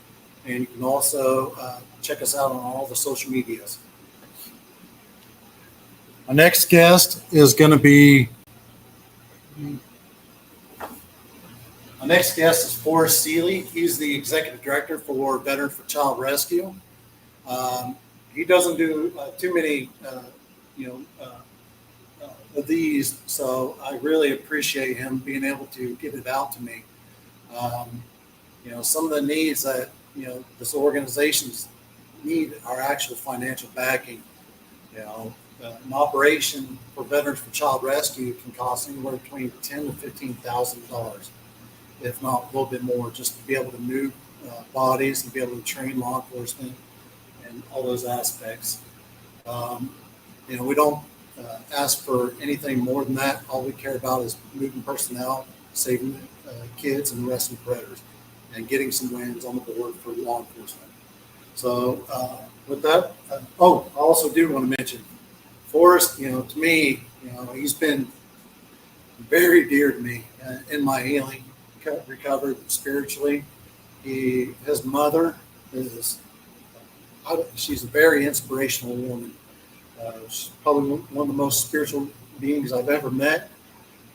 And you can also check us out on all the social medias. Our next guest is going to be Forrest Seeley. He's the executive director for Veterans for Child Rescue. He doesn't do too many, of these, so I really appreciate him being able to get it out to me. Some of the needs that this organization's need are actual financial backing. An operation for Veterans for Child Rescue can cost anywhere between $10,000 to $15,000, if not a little bit more, just to be able to move bodies and be able to train law enforcement and all those aspects. We don't ask for anything more than that. All we care about is moving personnel, saving kids, and arresting predators, and getting some wins on the board for law enforcement. So with that, I also do want to mention Forrest. To me, he's been very dear to me in my healing, recovered spiritually. His mother she's a very inspirational woman. She's probably one of the most spiritual beings I've ever met,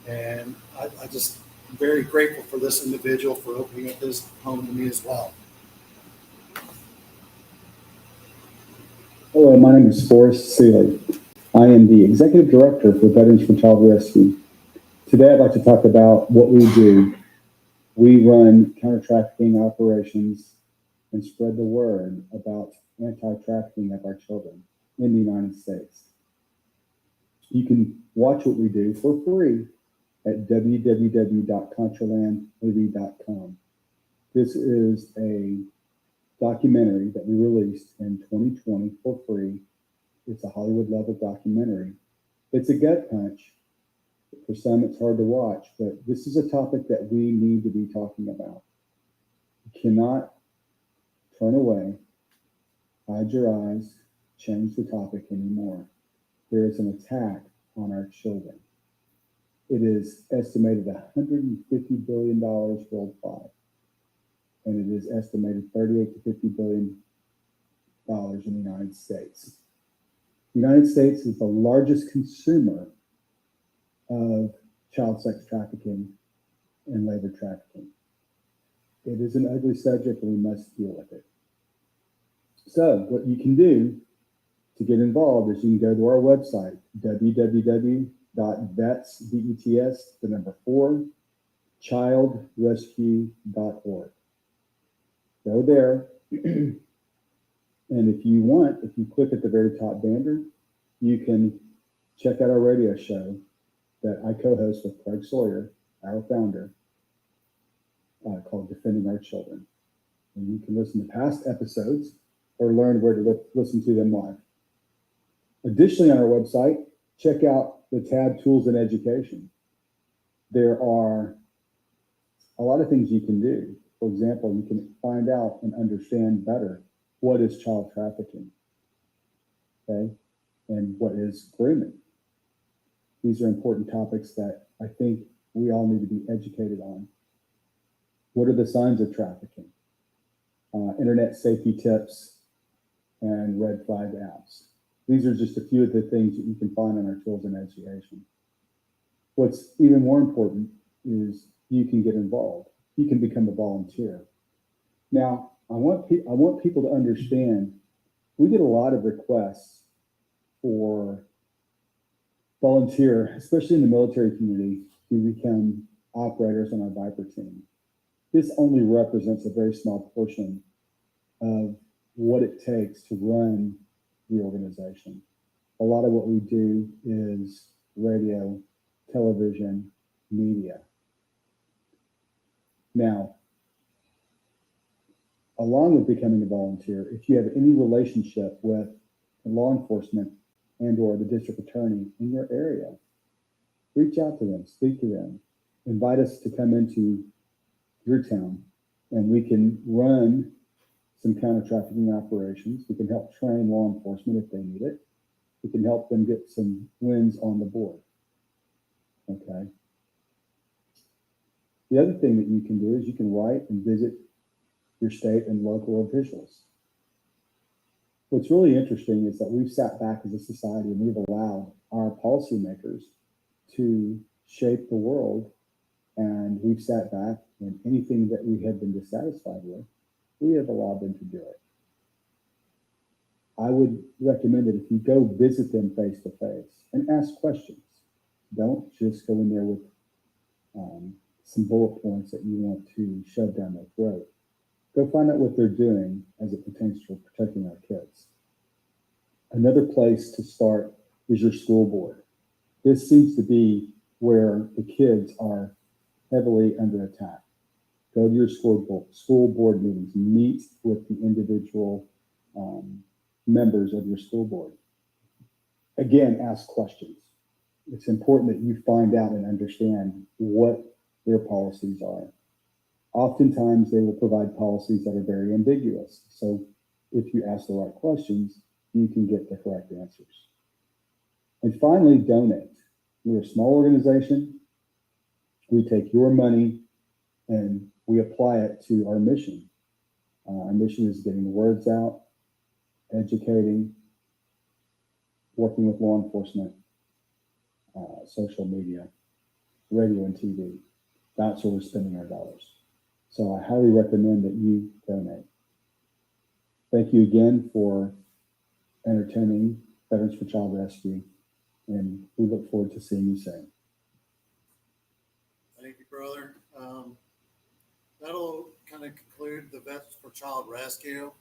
and I just am very grateful for this individual for opening up his home to me as well. Hello, my name is Forrest Seeley. I am the Executive Director for Veterans for Child Rescue. Today I'd like to talk about what we do. We run counter-trafficking operations and spread the word about anti-trafficking of our children in the United States. You can watch what we do for free at www.contralandmovie.com. This is a documentary that we released in 2020 for free. It's a Hollywood level documentary. It's a gut punch. For some, it's hard to watch, but this is a topic that we need to be talking about. You cannot turn away, hide your eyes, change the topic anymore. There is an attack on our children. It is estimated $150 billion worldwide, and it is estimated $38 to $50 billion in the United States. The United States is the largest consumer of child sex trafficking and labor trafficking. It is an ugly subject and we must deal with it. So what you can do to get involved is you can go to our website, www.vets, V-E-T-S, the number 4, childrescue.org. Go there. And if you want, if you click at the very top banner, you can check out our radio show that I co-host with Craig Sawyer, our founder, called Defending Our Children. And you can listen to past episodes or learn where to listen to them live. Additionally, on our website, check out the tab Tools in Education. There are a lot of things you can do. For example, you can find out and understand better what is child trafficking, okay, and what is grooming. These are important topics that I think we all need to be educated on. What are the signs of trafficking? Internet safety tips and red flag apps. These are just a few of the things that you can find on our Tools in Education. What's even more important is you can get involved. You can become a volunteer. Now, I want people to understand, we get a lot of requests for volunteer, especially in the military community, to become operators on our Viper team. This only represents a very small portion of what it takes to run the organization. A lot of what we do is radio, television, media. Now, along with becoming a volunteer, if you have any relationship with law enforcement and or the district attorney in your area, reach out to them, speak to them, invite us to come into your town, and we can run some counter-trafficking operations. We can help train law enforcement if they need it. We can help them get some wins on the board. Okay. The other thing that you can do is you can write and visit your state and local officials. What's really interesting is that we've sat back as a society and we've allowed our policymakers to shape the world, and we've sat back and anything that we have been dissatisfied with, we have allowed them to do it. I would recommend that if you go visit them face to face and ask questions, don't just go in there with some bullet points that you want to shove down their throat. Go find out what they're doing as it pertains to protecting our kids. Another place to start is your school board. This seems to be where the kids are heavily under attack. Go to your school board meetings, meet with the individual members of your school board. Again, ask questions. It's important that you find out and understand what their policies are. Oftentimes, they will provide policies that are very ambiguous. So if you ask the right questions, you can get the correct answers. And finally, donate. We're a small organization. We take your money and we apply it to our mission. Our mission is getting the words out, educating, working with law enforcement, social media, radio and TV. That's where we're spending our dollars. So I highly recommend that you donate. Thank you again for entertaining Veterans for Child Rescue, and we look forward to seeing you soon. Thank you, brother. That'll kind of conclude the Veterans for Child Rescue.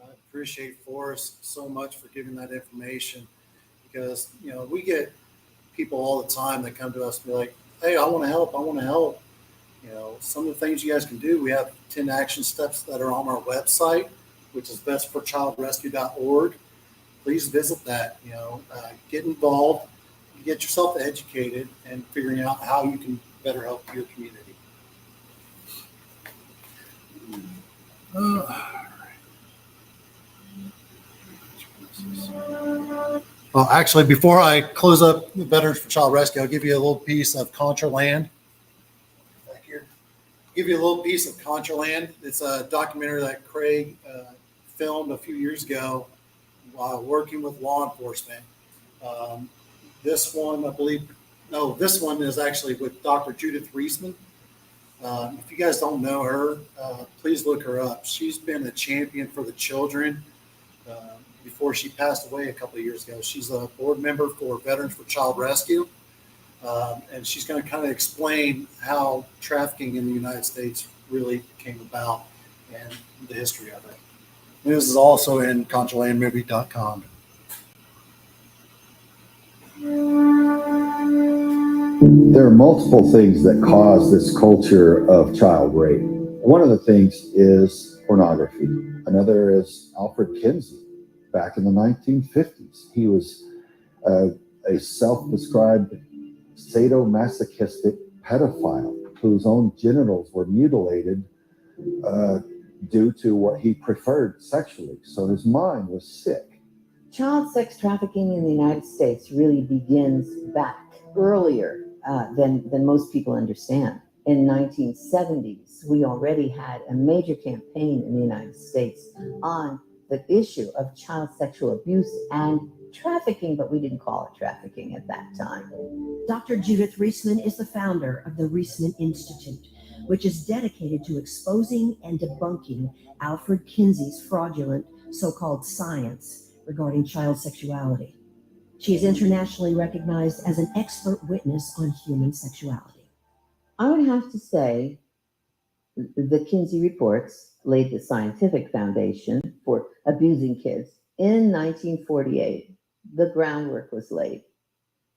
I appreciate Forrest so much for giving that information, because we get people all the time that come to us and be like, hey, I want to help. Some of the things you guys can do, we have 10 action steps that are on our website, which is bestforchildrescue.org. Please visit that. Get involved, get yourself educated, and figuring out how you can better help your community. Well, actually, before I close up the Veterans for Child Rescue, I'll give you a little piece of Contraland. Back here. Give you a little piece of Contraland. It's a documentary that Craig filmed a few years ago while working with law enforcement. This one is actually with Dr. Judith Reisman. If you guys don't know her, please look her up. She's been a champion for the children before she passed away a couple of years ago. She's a board member for Veterans for Child Rescue, and she's going to kind of explain how trafficking in the United States really came about and the history of it. And this is also in ContraLandMovie.com. There are multiple things that cause this culture of child rape. One of the things is pornography. Another is Alfred Kinsey. Back in the 1950s, he was a self-described sadomasochistic pedophile whose own genitals were mutilated due to what he preferred sexually. So his mind was sick. Child sex trafficking in the United States really begins back earlier than most people understand. In 1970s, we already had a major campaign in the United States on the issue of child sexual abuse and trafficking, but we didn't call it trafficking at that time. Dr. Judith Reisman is the founder of the Reisman Institute, which is dedicated to exposing and debunking Alfred Kinsey's fraudulent so-called science regarding child sexuality. She is internationally recognized as an expert witness on human sexuality. I would have to say the Kinsey reports laid the scientific foundation for abusing kids. In 1948, the groundwork was laid.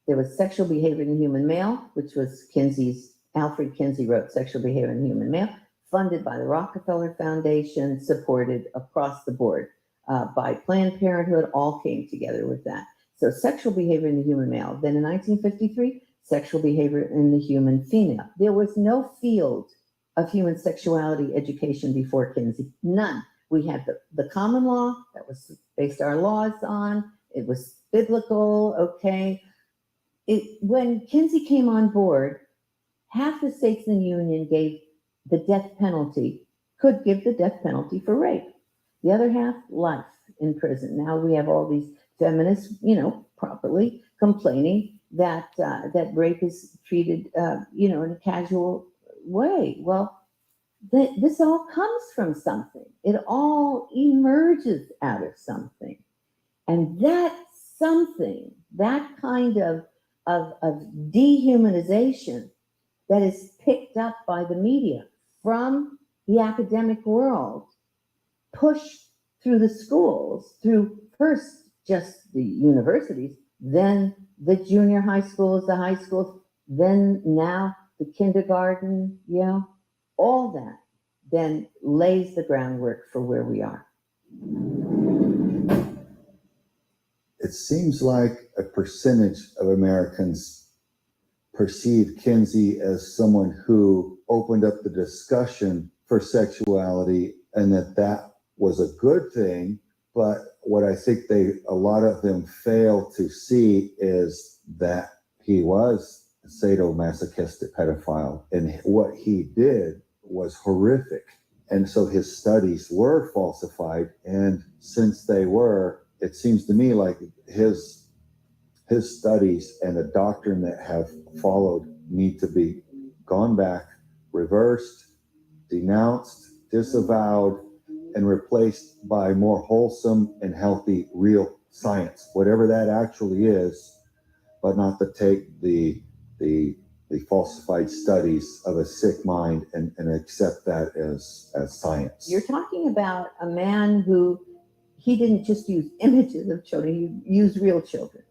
There was Sexual Behavior in the Human Male, which was Alfred Kinsey wrote Sexual Behavior in the Human Male, funded by the Rockefeller Foundation, supported across the board by Planned Parenthood, all came together with that. So Sexual Behavior in the Human Male. Then in 1953, Sexual Behavior in the Human Female. There was no field of human sexuality education before Kinsey, none. We had the common law that was based our laws on. It was biblical, okay. When Kinsey came on board, half the states in the union gave the death penalty, could give the death penalty for rape. The other half, life in prison. Now we have all these feminists, properly complaining that rape is treated, in a casual way. Well, this all comes from something. It all emerges out of something. And that something, that kind of dehumanization that is picked up by the media from the academic world, pushed through the schools, through first just the universities, then the junior high schools, the high schools, then now the kindergarten, all that then lays the groundwork for where we are. It seems like a percentage of Americans perceive Kinsey as someone who opened up the discussion for sexuality and that was a good thing. But what I think a lot of them fail to see is that he was a sadomasochistic pedophile, and what he did was horrific. And so his studies were falsified. And since they were, it seems to me like his studies and the doctrine that have followed need to be gone back, reversed, denounced, disavowed, and replaced by more wholesome and healthy real science, whatever that actually is, but not to take the falsified studies of a sick mind and accept that as science. You're talking about a man who, he didn't just use images of children, he used real children.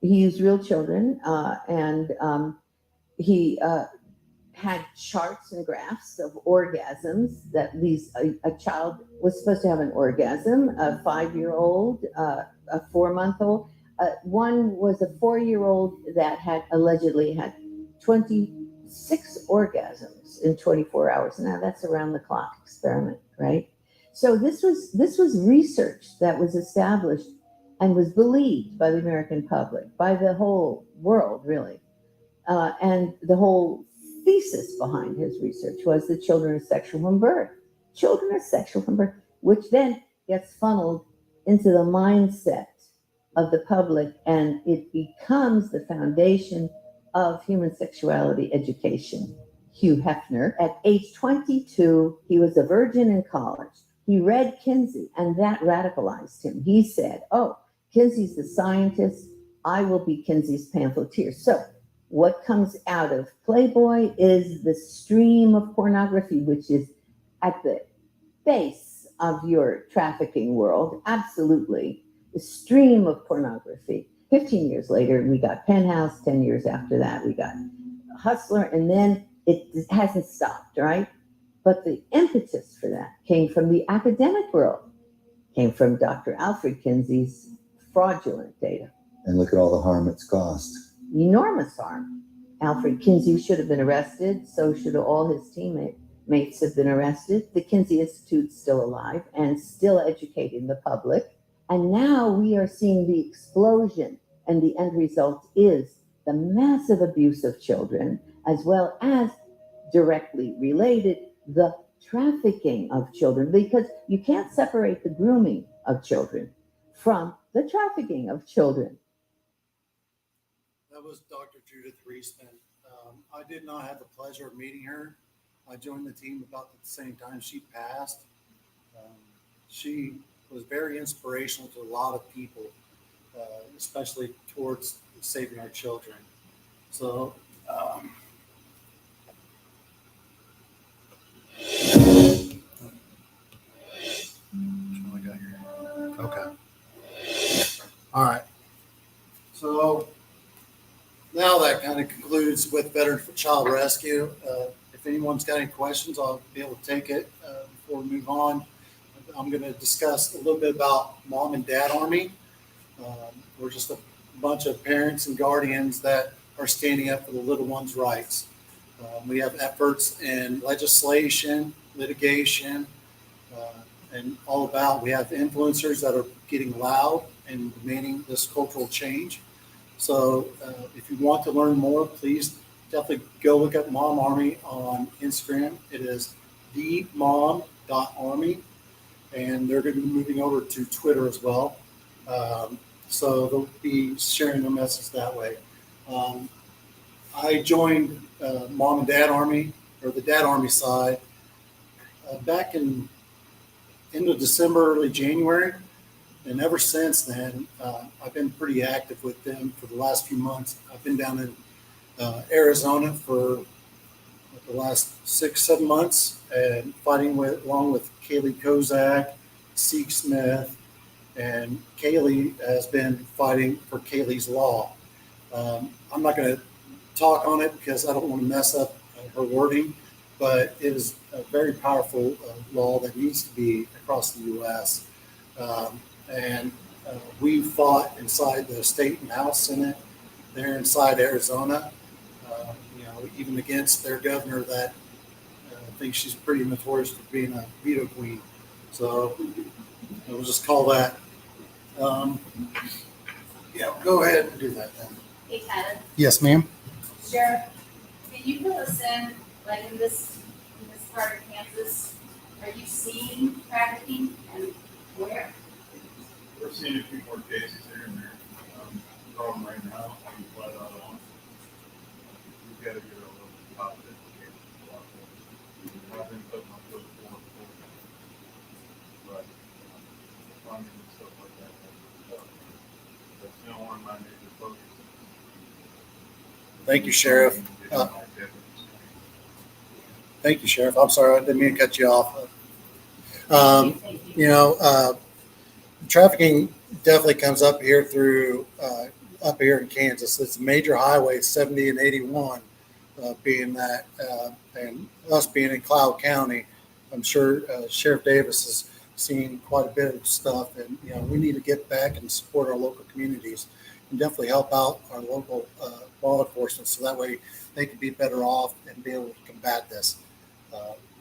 He used real children, and he had charts and graphs of orgasms that a child was supposed to have an orgasm, a 5-year-old, a 4-month-old. One was a 4-year-old that allegedly had 26 orgasms in 24 hours. Now that's around the clock experiment, right? So this was research that was established and was believed by the American public, by the whole world, really. And the whole thesis behind his research was that children are sexual from birth. Children are sexual from birth, which then gets funneled into the mindset of the public, and it becomes the foundation of human sexuality education. Hugh Hefner. At age 22, he was a virgin in college. He read Kinsey, and that radicalized him. He said, oh, Kinsey's the scientist. I will be Kinsey's pamphleteer. So what comes out of Playboy is the stream of pornography, which is at the base of your trafficking world. Absolutely. The stream of pornography. 15 years later, we got Penthouse. 10 years after that, we got Hustler. And then it hasn't stopped, right? But the impetus for that came from the academic world, came from Dr. Alfred Kinsey's fraudulent data. And look at all the harm it's caused. Enormous harm. Alfred Kinsey should have been arrested. So should all his teammates have been arrested. The Kinsey Institute's still alive and still educating the public. And now we are seeing the explosion, and the end result is the massive abuse of children, as well as directly related, the trafficking of children, because you can't separate the grooming of children from the trafficking of children. That was Dr. Judith Reisman. I did not have the pleasure of meeting her. I joined the team about at the same time she passed. She was very inspirational to a lot of people, especially towards saving our children. So, what I got here? Okay. All right. So now that kind of concludes with Veterans for Child Rescue. If anyone's got any questions, I'll be able to take it before we move on. I'm going to discuss a little bit about Mom and Dad Army. We're just a bunch of parents and guardians that are standing up for the little ones' rights. We have efforts in legislation, litigation, and all about. We have influencers that are getting loud and demanding this cultural change. So if you want to learn more, please definitely go look up Mom Army on Instagram. It is themom.army, and they're going to be moving over to Twitter as well. So they'll be sharing their message that way. I joined Mom and Dad Army, or the Dad Army side, back in end of December, early January. And ever since then, I've been pretty active with them for the last few months. I've been down in Arizona for the last 6-7 months and fighting along with Kaylee Kozak, Seek Smith, and Kaylee has been fighting for Kaylee's Law. I'm not going to talk on it because I don't want to mess up her wording, but it is a very powerful law that needs to be across the U.S. And we fought inside the state and House Senate there inside Arizona, even against their governor that thinks she's pretty notorious for being a veto queen. So we'll just call that. Go ahead and do that then. Hey, Tyler. Yes, ma'am. Sheriff, can you fill us in, like in this part of Kansas, are you seeing trafficking and where? We're seeing a few more cases here and there. The problem right now, I'm flat out on. We've got to get a little top of it. I've been putting my foot forward, but funding and stuff like that. That's still one of my major focuses. Thank you, Sheriff. Thank you, Sheriff. I'm sorry, I didn't mean to cut you off. Trafficking definitely comes up here through up here in Kansas. It's major highways 70 and 81 being that, and us being in Cloud County. I'm sure Sheriff Davis has seen quite a bit of stuff, and we need to get back and support our local communities and definitely help out our local law enforcement so that way they can be better off and be able to combat this.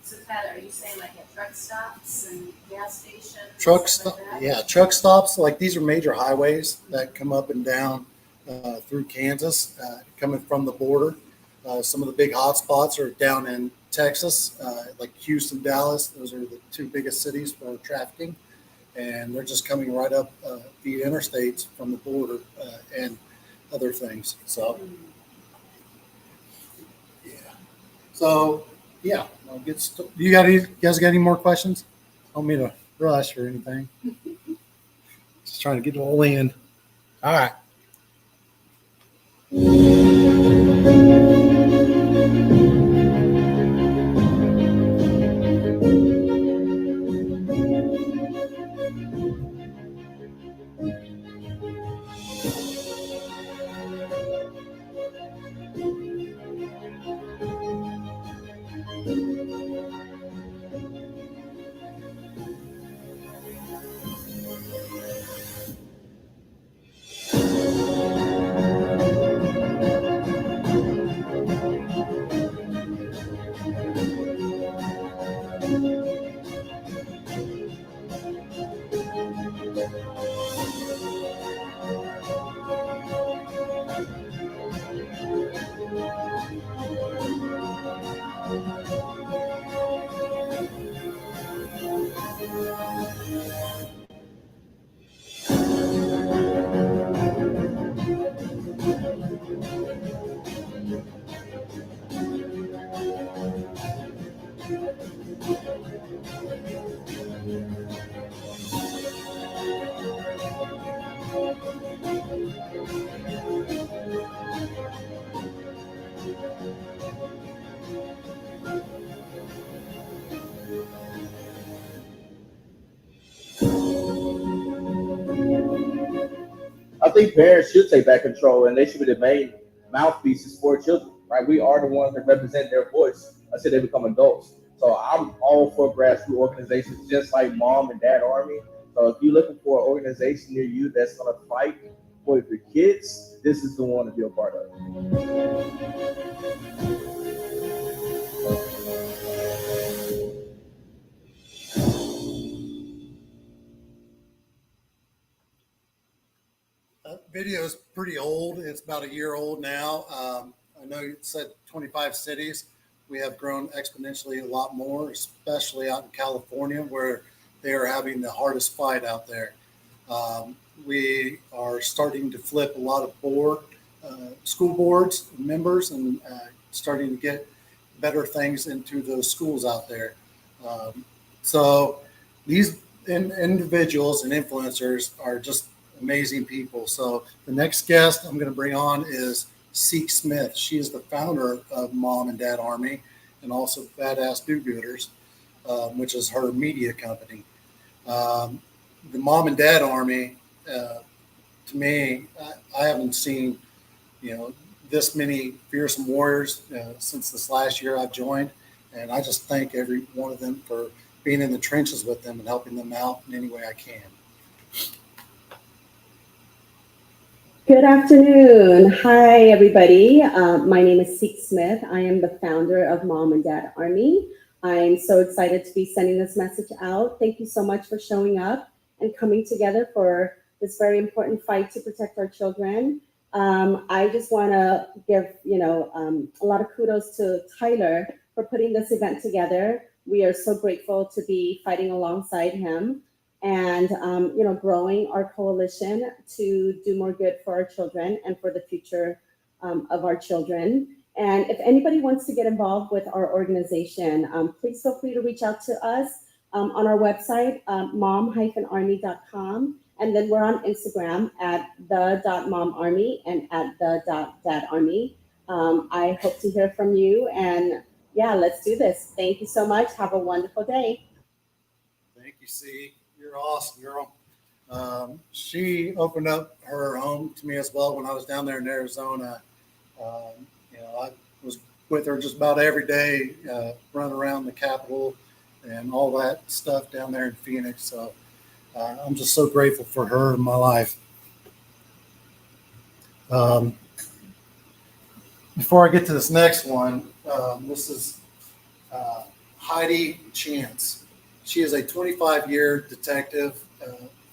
So Tyler, are you saying like at truck stops and gas stations? Truck stops. Like these are major highways that come up and down through Kansas, coming from the border. Some of the big hot spots are down in Texas, like Houston, Dallas. Those are the two biggest cities for trafficking, and they're just coming right up the interstates from the border and other things. So, yeah. So yeah, you guys got any more questions? Don't mean to rush or anything. Just trying to get it all in. All right. I think parents should take back control and they should be the main mouthpieces for children, right? We are the ones that represent their voice until they become adults. So I'm all for grassroots organizations just like Mom and Dad Army. So if you're looking for an organization near you that's going to fight for your kids, this is the one to be a part of. Video is pretty old. It's about a year old now. I know you said 25 cities. We have grown exponentially a lot more, especially out in California, where they are having the hardest fight out there. We are starting to flip a lot of school boards members and starting to get better things into those schools out there. So these individuals and influencers are just amazing people. So the next guest I'm going to bring on is Seek Smith. She is the founder of Mom and Dad Army and also Badass Do-Gooders, which is her media company. The Mom and Dad Army, to me, I haven't seen, this many fearsome warriors since this last year I've joined. And I just thank every one of them for being in the trenches with them and helping them out in any way I can. Good afternoon. Hi, everybody. My name is Seek Smith. I am the founder of Mom and Dad Army. I'm so excited to be sending this message out. Thank you so much for showing up and coming together for this very important fight to protect our children. I just want to give, a lot of kudos to Tyler for putting this event together. We are so grateful to be fighting alongside him and growing our coalition to do more good for our children and for the future of our children. And if anybody wants to get involved with our organization, please feel free to reach out to us on our website, mom-army.com. And then we're on Instagram at the.momarmy and at the.dadarmy. I hope to hear from you. And yeah, let's do this. Thank you so much. Have a wonderful day. Thank you, C. You're awesome, girl. She opened up her home to me as well when I was down there in Arizona. I was with her just about every day, running around the Capitol and all that stuff down there in Phoenix. So I'm just so grateful for her in my life. Before I get to this next one, this is Heidi Chance. She is a 25-year detective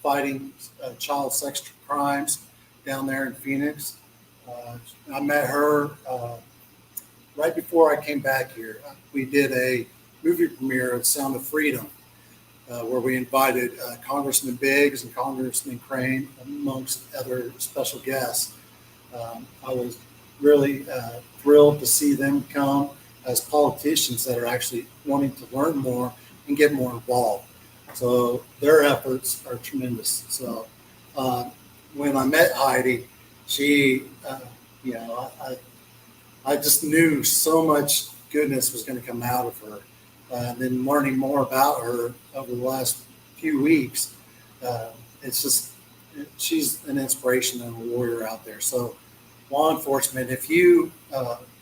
fighting child sex crimes down there in Phoenix. I met her right before I came back here. We did a movie premiere of Sound of Freedom, where we invited Congressman Biggs and Congressman Caryn, amongst other special guests. I was really thrilled to see them come. as politicians that are actually wanting to learn more and get more involved. So their efforts are tremendous. So when I met Heidi, she, I just knew so much goodness was going to come out of her. And then learning more about her over the last few weeks, it's just, she's an inspiration and a warrior out there. So law enforcement, if you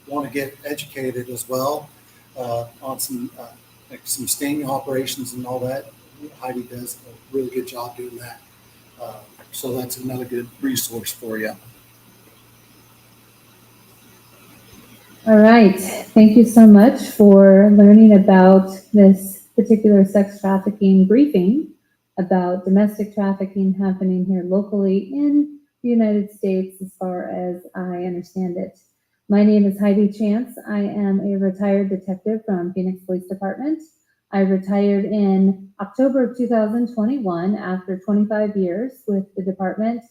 want to get educated as well on some sting operations and all that, Heidi does a really good job doing that. So that's another good resource for you. All right. Thank you so much for learning about this particular sex trafficking briefing about domestic trafficking happening here locally in the United States, as far as I understand it. My name is Heidi Chance. I am a retired detective from Phoenix Police Department. I retired in October of 2021 after 25 years with the department.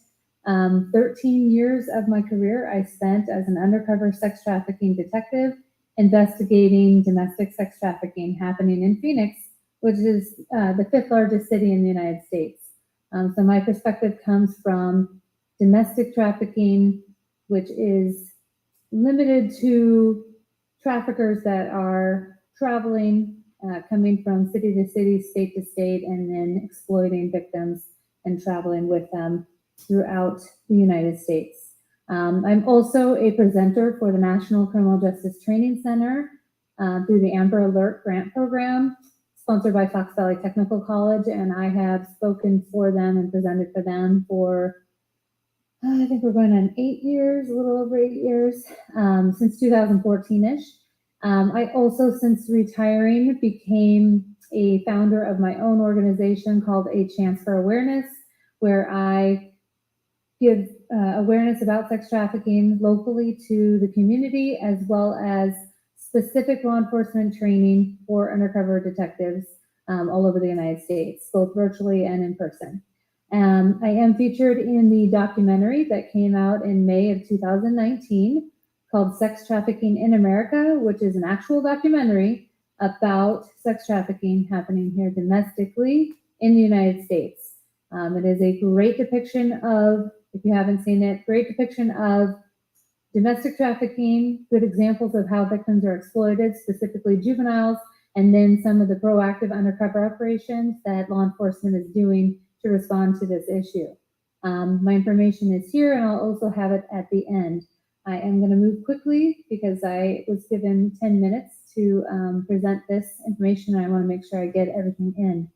13 years of my career I spent as an undercover sex trafficking detective investigating domestic sex trafficking happening in Phoenix, which is the 5th largest city in the United States. So my perspective comes from domestic trafficking, which is limited to traffickers that are traveling, coming from city to city, state to state, and then exploiting victims and traveling with them throughout the United States. I'm also a presenter for the National Criminal Justice Training Center through the Amber Alert Grant Program, sponsored by Fox Valley Technical College, and I have spoken for them and presented for them for, I think we're going on 8 years, a little over 8 years, since 2014-ish. I also, since retiring, became a founder of my own organization called A Chance for Awareness, where I give awareness about sex trafficking locally to the community, as well as specific law enforcement training for undercover detectives all over the United States, both virtually and in person. I am featured in the documentary that came out in May of 2019 called Sex Trafficking in America, which is an actual documentary about sex trafficking happening here domestically in the United States. It is a great depiction of, if you haven't seen it, great depiction of domestic trafficking, good examples of how victims are exploited, specifically juveniles, and then some of the proactive undercover operations that law enforcement is doing to respond to this issue. My information is here, and I'll also have it at the end. I am going to move quickly because I was given 10 minutes to present this information, and I want to make sure I get everything in.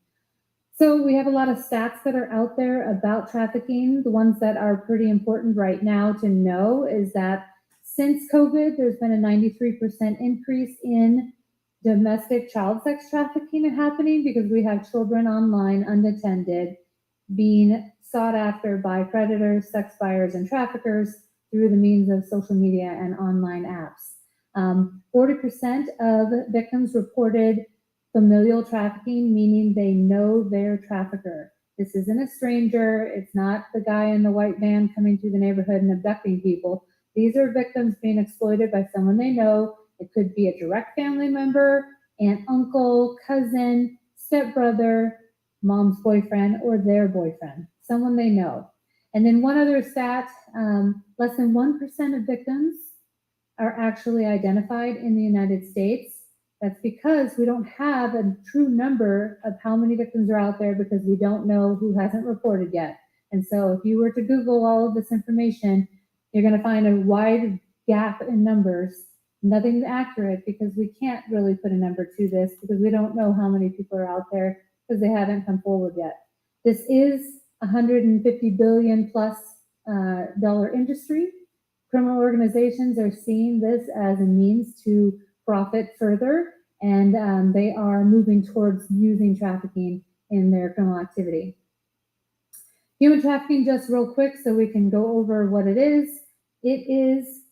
So we have a lot of stats that are out there about trafficking. The ones that are pretty important right now to know is that since COVID, there's been a 93% increase in domestic child sex trafficking happening because we have children online unattended being sought after by predators, sex buyers, and traffickers through the means of social media and online apps. 40% of victims reported familial trafficking, meaning they know their trafficker. This isn't a stranger. It's not the guy in the white van coming through the neighborhood and abducting people. These are victims being exploited by someone they know. It could be a direct family member, aunt, uncle, cousin, stepbrother, mom's boyfriend, or their boyfriend, someone they know. And then one other stat, less than 1% of victims are actually identified in the United States. That's because we don't have a true number of how many victims are out there because we don't know who hasn't reported yet. And so if you were to Google all of this information, you're going to find a wide gap in numbers. Nothing's accurate because we can't really put a number to this because we don't know how many people are out there because they haven't come forward yet. This is $150 billion plus dollar industry. Criminal organizations are seeing this as a means to profit further, and they are moving towards using trafficking in their criminal activity. Human trafficking, just real quick so we can go over what it is. It is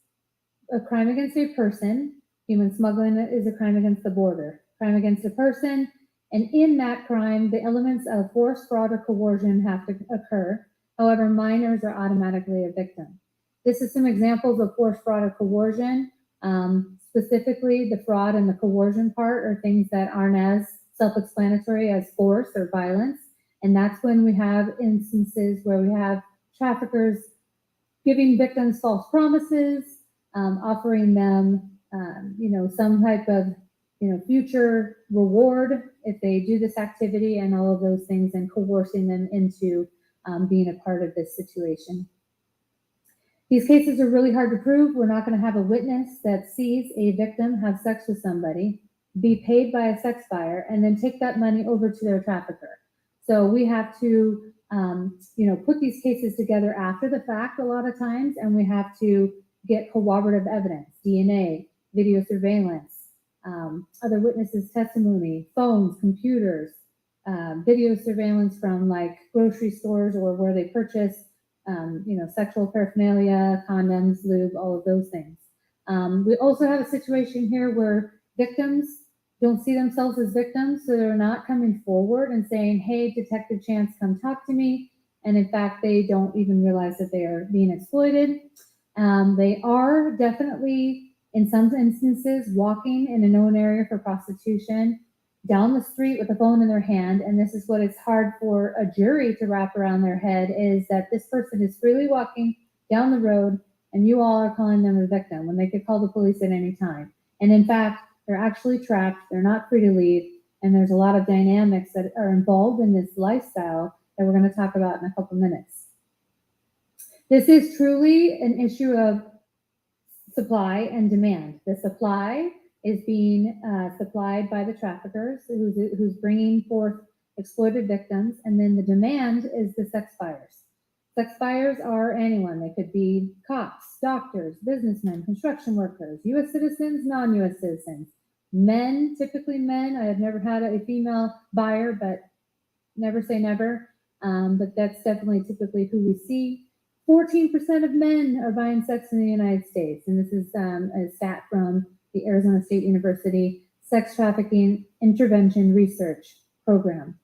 a crime against a person. Human smuggling is a crime against the border. Crime against a person, and in that crime, the elements of force, fraud, or coercion have to occur. However, minors are automatically a victim. This is some examples of force, fraud, or coercion. Specifically, the fraud and the coercion part are things that aren't as self-explanatory as force or violence. And that's when we have instances where we have traffickers giving victims false promises, offering them, some type of, future reward if they do this activity and all of those things, and coercing them into being a part of this situation. These cases are really hard to prove. We're not going to have a witness that sees a victim have sex with somebody, be paid by a sex buyer, and then take that money over to their trafficker. So we have to, put these cases together after the fact a lot of times, and we have to get corroborative evidence, DNA, video surveillance, other witnesses' testimony, phones, computers, video surveillance from like grocery stores or where they purchase, sexual paraphernalia, condoms, lube, all of those things. We also have a situation here where victims don't see themselves as victims, so they're not coming forward and saying, hey, Detective Chance, come talk to me. And in fact, they don't even realize that they are being exploited. They are definitely, in some instances, walking in a known area for prostitution down the street with a phone in their hand. And this is what is hard for a jury to wrap around their head, is that this person is freely walking down the road and you all are calling them a victim when they could call the police at any time. And in fact, they're actually trapped, they're not free to leave, and there's a lot of dynamics that are involved in this lifestyle that we're going to talk about in a couple minutes. This is truly an issue of supply and demand. The supply is being supplied by the traffickers who's bringing forth exploited victims, and then the demand is the sex buyers. Sex buyers are anyone. They could be cops, doctors, businessmen, construction workers, U.S. citizens, non-U.S. citizens, men, typically men. I have never had a female buyer, but never say never. But that's definitely typically who we see. 14% of men are buying sex in the United States. And this is a stat from the Arizona State University Sex Trafficking Intervention Research Program.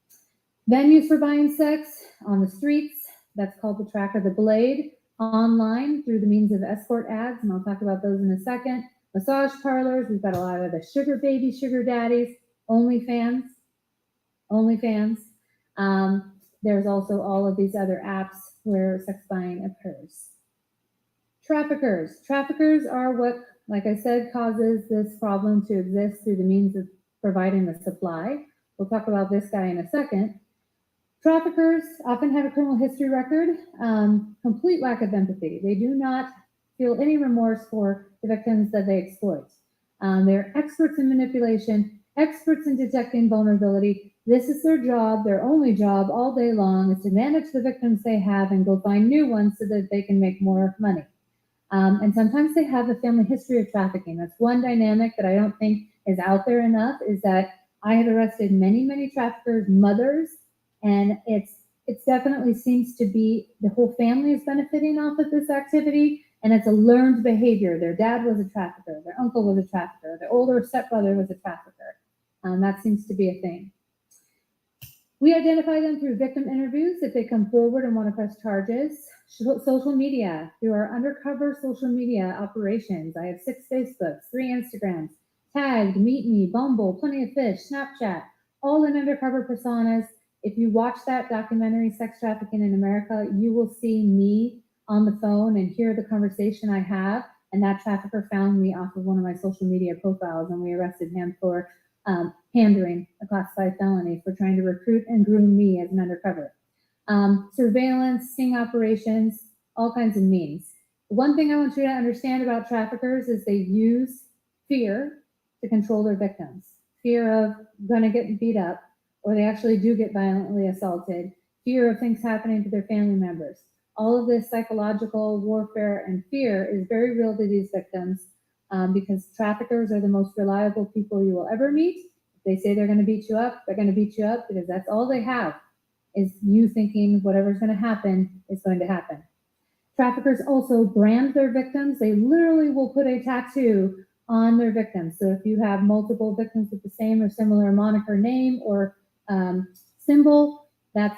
Venues for buying sex: on the streets, that's called the track or the blade; online through the means of escort ads, and I'll talk about those in a second; massage parlors, we've got a lot of the sugar baby, sugar daddies; OnlyFans. There's also all of these other apps where sex buying occurs. Traffickers are what, like I said, causes this problem to exist through the means of providing the supply. We'll talk about this guy in a second. Traffickers often have a criminal history record, complete lack of empathy. They do not feel any remorse for the victims that they exploit. They're experts in manipulation, experts in detecting vulnerability. This is their job, their only job all day long, is to manage the victims they have and go find new ones so that they can make more money. And sometimes they have a family history of trafficking. That's one dynamic that I don't think is out there enough, is that I have arrested many, many traffickers' mothers, and it's definitely seems to be the whole family is benefiting off of this activity, and it's a learned behavior. Their dad was a trafficker, their uncle was a trafficker, their older stepbrother was a trafficker. That seems to be a thing. We identify them through victim interviews if they come forward and want to press charges. Social media, through our undercover social media operations. I have 6 Facebooks, 3 Instagrams, Tagged, Meet Me, Bumble, Plenty of Fish, Snapchat, all in undercover personas. If you watch that documentary, Sex Trafficking in America, you will see me on the phone and hear the conversation I have. And that trafficker found me off of one of my social media profiles, and we arrested him for pandering, a classified felony, for trying to recruit and groom me as an undercover. Surveillance, sting operations, all kinds of means. One thing I want you to understand about traffickers is they use fear to control their victims. Fear of gonna get beat up, or they actually do get violently assaulted. Fear of things happening to their family members. All of this psychological warfare and fear is very real to these victims, because traffickers are the most reliable people you will ever meet. If they say they're going to beat you up, they're going to beat you up, because that's all they have, is you thinking whatever's going to happen is going to happen. Traffickers also brand their victims. They literally will put a tattoo on their victims. So if you have multiple victims with the same or similar moniker, name, or symbol, that's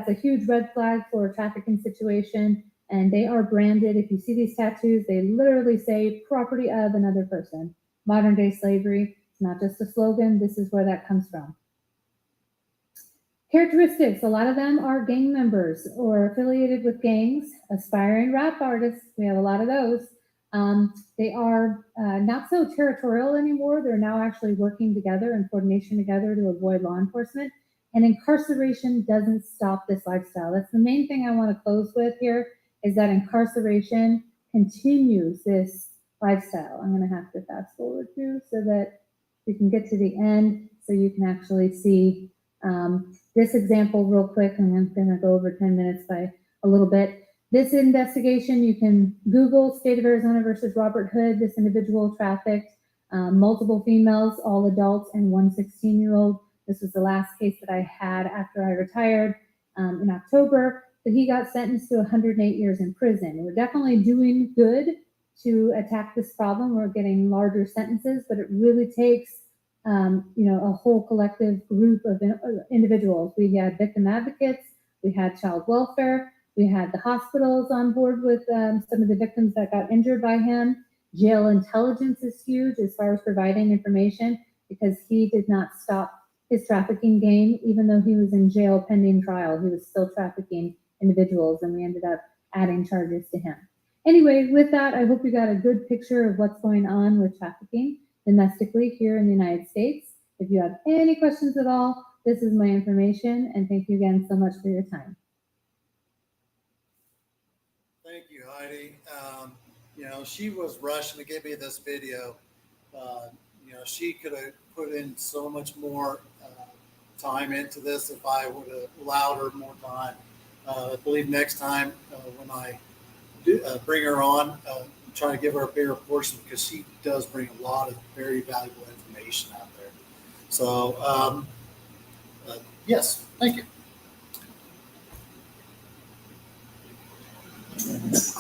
a huge red flag for a trafficking situation. And they are branded. If you see these tattoos, they literally say property of another person. modern day slavery. It's not just a slogan. This is where that comes from. Characteristics, a lot of them are gang members or affiliated with gangs, aspiring rap artists. We have a lot of those. They are not so territorial anymore. They're now actually working together in coordination together to avoid law enforcement. And incarceration doesn't stop this lifestyle. That's the main thing I want to close with here, is that incarceration continues this lifestyle. I'm going to have to fast forward through so that we can get to the end so you can actually see this example real quick, and I'm going to go over 10 minutes by a little bit. This investigation, you can Google State of Arizona versus Robert Hood. This individual trafficked multiple females, all adults, and one 16-year-old. This was the last case that I had after I retired in October. But he got sentenced to 108 years in prison. We're definitely doing good to attack this problem. We're getting larger sentences, but it really takes a whole collective group of individuals. We had victim advocates, we had child welfare, we had the hospitals on board with some of the victims that got injured by him. Jail intelligence is huge as far as providing information, because he did not stop his trafficking game. Even though he was in jail pending trial, he was still trafficking individuals, and we ended up adding charges to him. Anyway, with that, I hope you got a good picture of what's going on with trafficking domestically here in the United States. If you have any questions at all, this is my information, and thank you again so much for your time. Thank you, Heidi. She was rushing to give me this video. She could have put in so much more time into this if I would have allowed her more time. I believe next time when I bring her on, try to give her a bigger portion, because she does bring a lot of very valuable information out there. So, yes, thank you.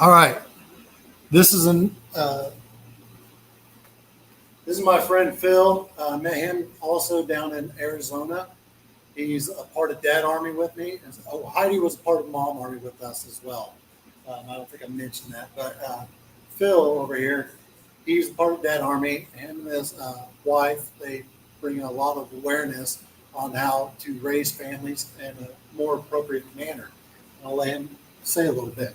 All right, this is my friend Phil. I met him also down in Arizona. He's a part of Dad Army with me. Heidi was a part of Mom Army with us as well. I don't think I mentioned that, but Phil over here, he's part of Dad Army. Him and his wife, they bring a lot of awareness on how to raise families in a more appropriate manner. I'll let him say a little bit.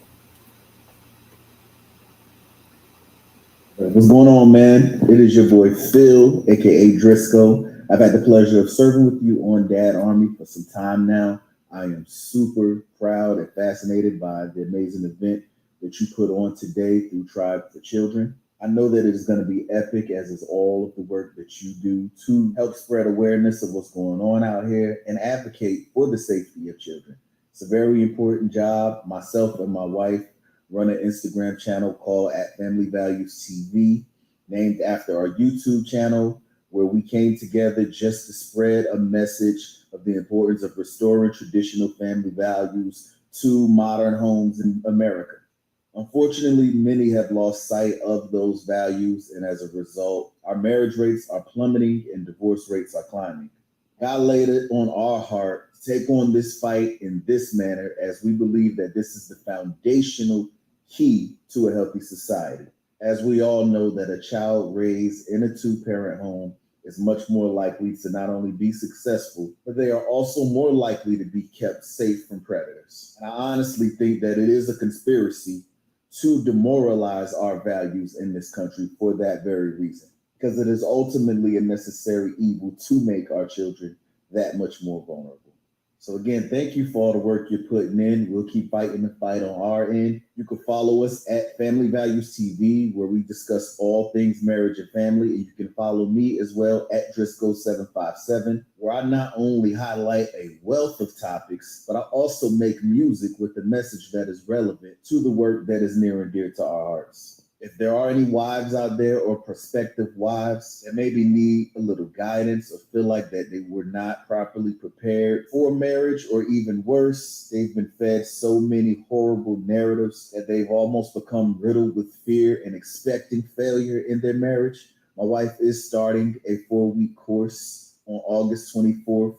What's going on, man? It is your boy Phil, aka Driscoll. I've had the pleasure of serving with you on Dad Army for some time now. I am super proud and fascinated by the amazing event that you put on today through Tribe for Children. I know that it is going to be epic, as is all of the work that you do to help spread awareness of what's going on out here and advocate for the safety of children. It's a very important job. Myself and my wife run an Instagram channel called @FamilyValuesTV, named after our YouTube channel, where we came together just to spread a message of the importance of restoring traditional family values to modern homes in America. Unfortunately, many have lost sight of those values, and as a result, our marriage rates are plummeting and divorce rates are climbing. God laid it on our heart to take on this fight in this manner, as we believe that this is the foundational key to a healthy society. As we all know, that a child raised in a two-parent home is much more likely to not only be successful, but they are also more likely to be kept safe from predators. And I honestly think that it is a conspiracy to demoralize our values in this country for that very reason, because it is ultimately a necessary evil to make our children that much more vulnerable. So again, thank you for all the work you're putting in. We'll keep fighting the fight on our end. You can follow us at Family Values TV, where we discuss all things marriage and family. And you can follow me as well at Driscoll757, where I not only highlight a wealth of topics, but I also make music with a message that is relevant to the work that is near and dear to our hearts. If there are any wives out there or prospective wives that maybe need a little guidance or feel like that they were not properly prepared for marriage, or even worse, they've been fed so many horrible narratives that they've almost become riddled with fear and expecting failure in their marriage, my wife is starting a 4-week course on August 24th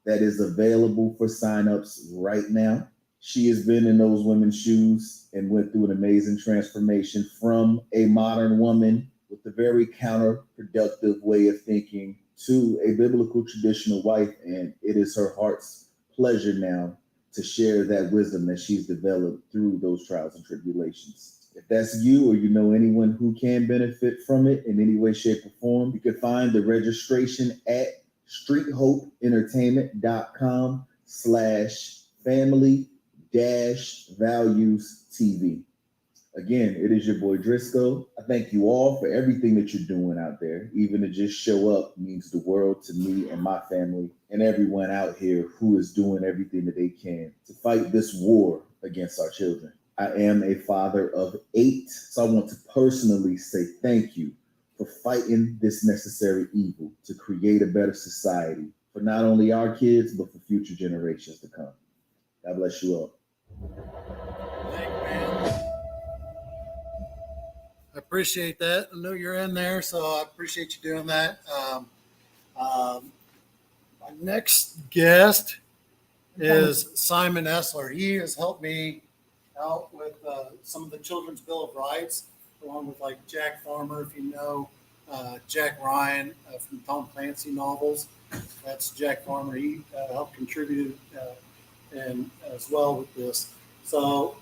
that is available for signups right now. She has been in those women's shoes and went through an amazing transformation from a modern woman with a very counterproductive way of thinking to a biblical traditional wife, and it is her heart's pleasure now to share that wisdom that she's developed through those trials and tribulations. If that's you or you know anyone who can benefit from it in any way, shape, or form, you can find the registration at streethopeentertainment.com/family-values TV. Again, it is your boy Driscoll. I thank you all for everything that you're doing out there. Even to just show up means the world to me and my family and everyone out here who is doing everything that they can to fight this war against our children. I am a father of 8, so I want to personally say thank you for fighting this necessary evil to create a better society for not only our kids, but for future generations to come. God bless you all. Thank you, man. I appreciate that. I know you're in there, so I appreciate you doing that. My next guest is Simon Essler. He has helped me out with some of the Children's Bill of Rights, along with like Jack Farmer, if you know Jack Ryan from Tom Clancy novels. That's Jack Farmer. He helped contribute and as well with this. So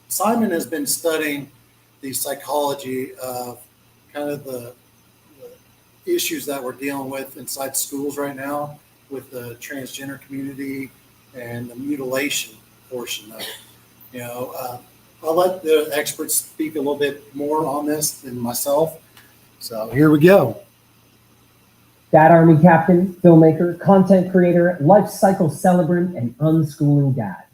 Simon has been studying the psychology of kind of the issues that we're dealing with inside schools right now with the transgender community and the mutilation portion of it. You know, I'll let the experts speak a little bit more on this than myself. So here we go. Dad Army captain, filmmaker, content creator, life cycle celebrant, and unschooling dad.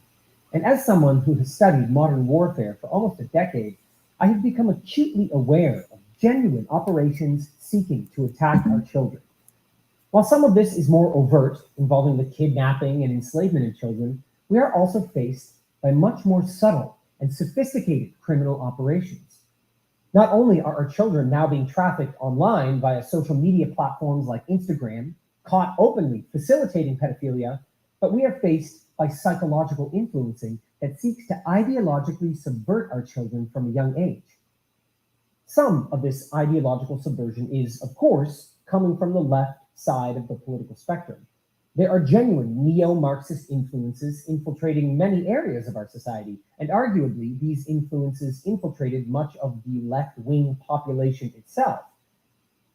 And as someone who has studied modern warfare for almost a decade, I have become acutely aware of genuine operations seeking to attack our children. While some of this is more overt, involving the kidnapping and enslavement of children, we are also faced by much more subtle and sophisticated criminal operations. Not only are our children now being trafficked online via social media platforms like Instagram, caught openly facilitating pedophilia, but we are faced by psychological influencing that seeks to ideologically subvert our children from a young age. Some of this ideological subversion is, of course, coming from the left side of the political spectrum. There are genuine neo-Marxist influences infiltrating many areas of our society, and arguably these influences infiltrated much of the left-wing population itself.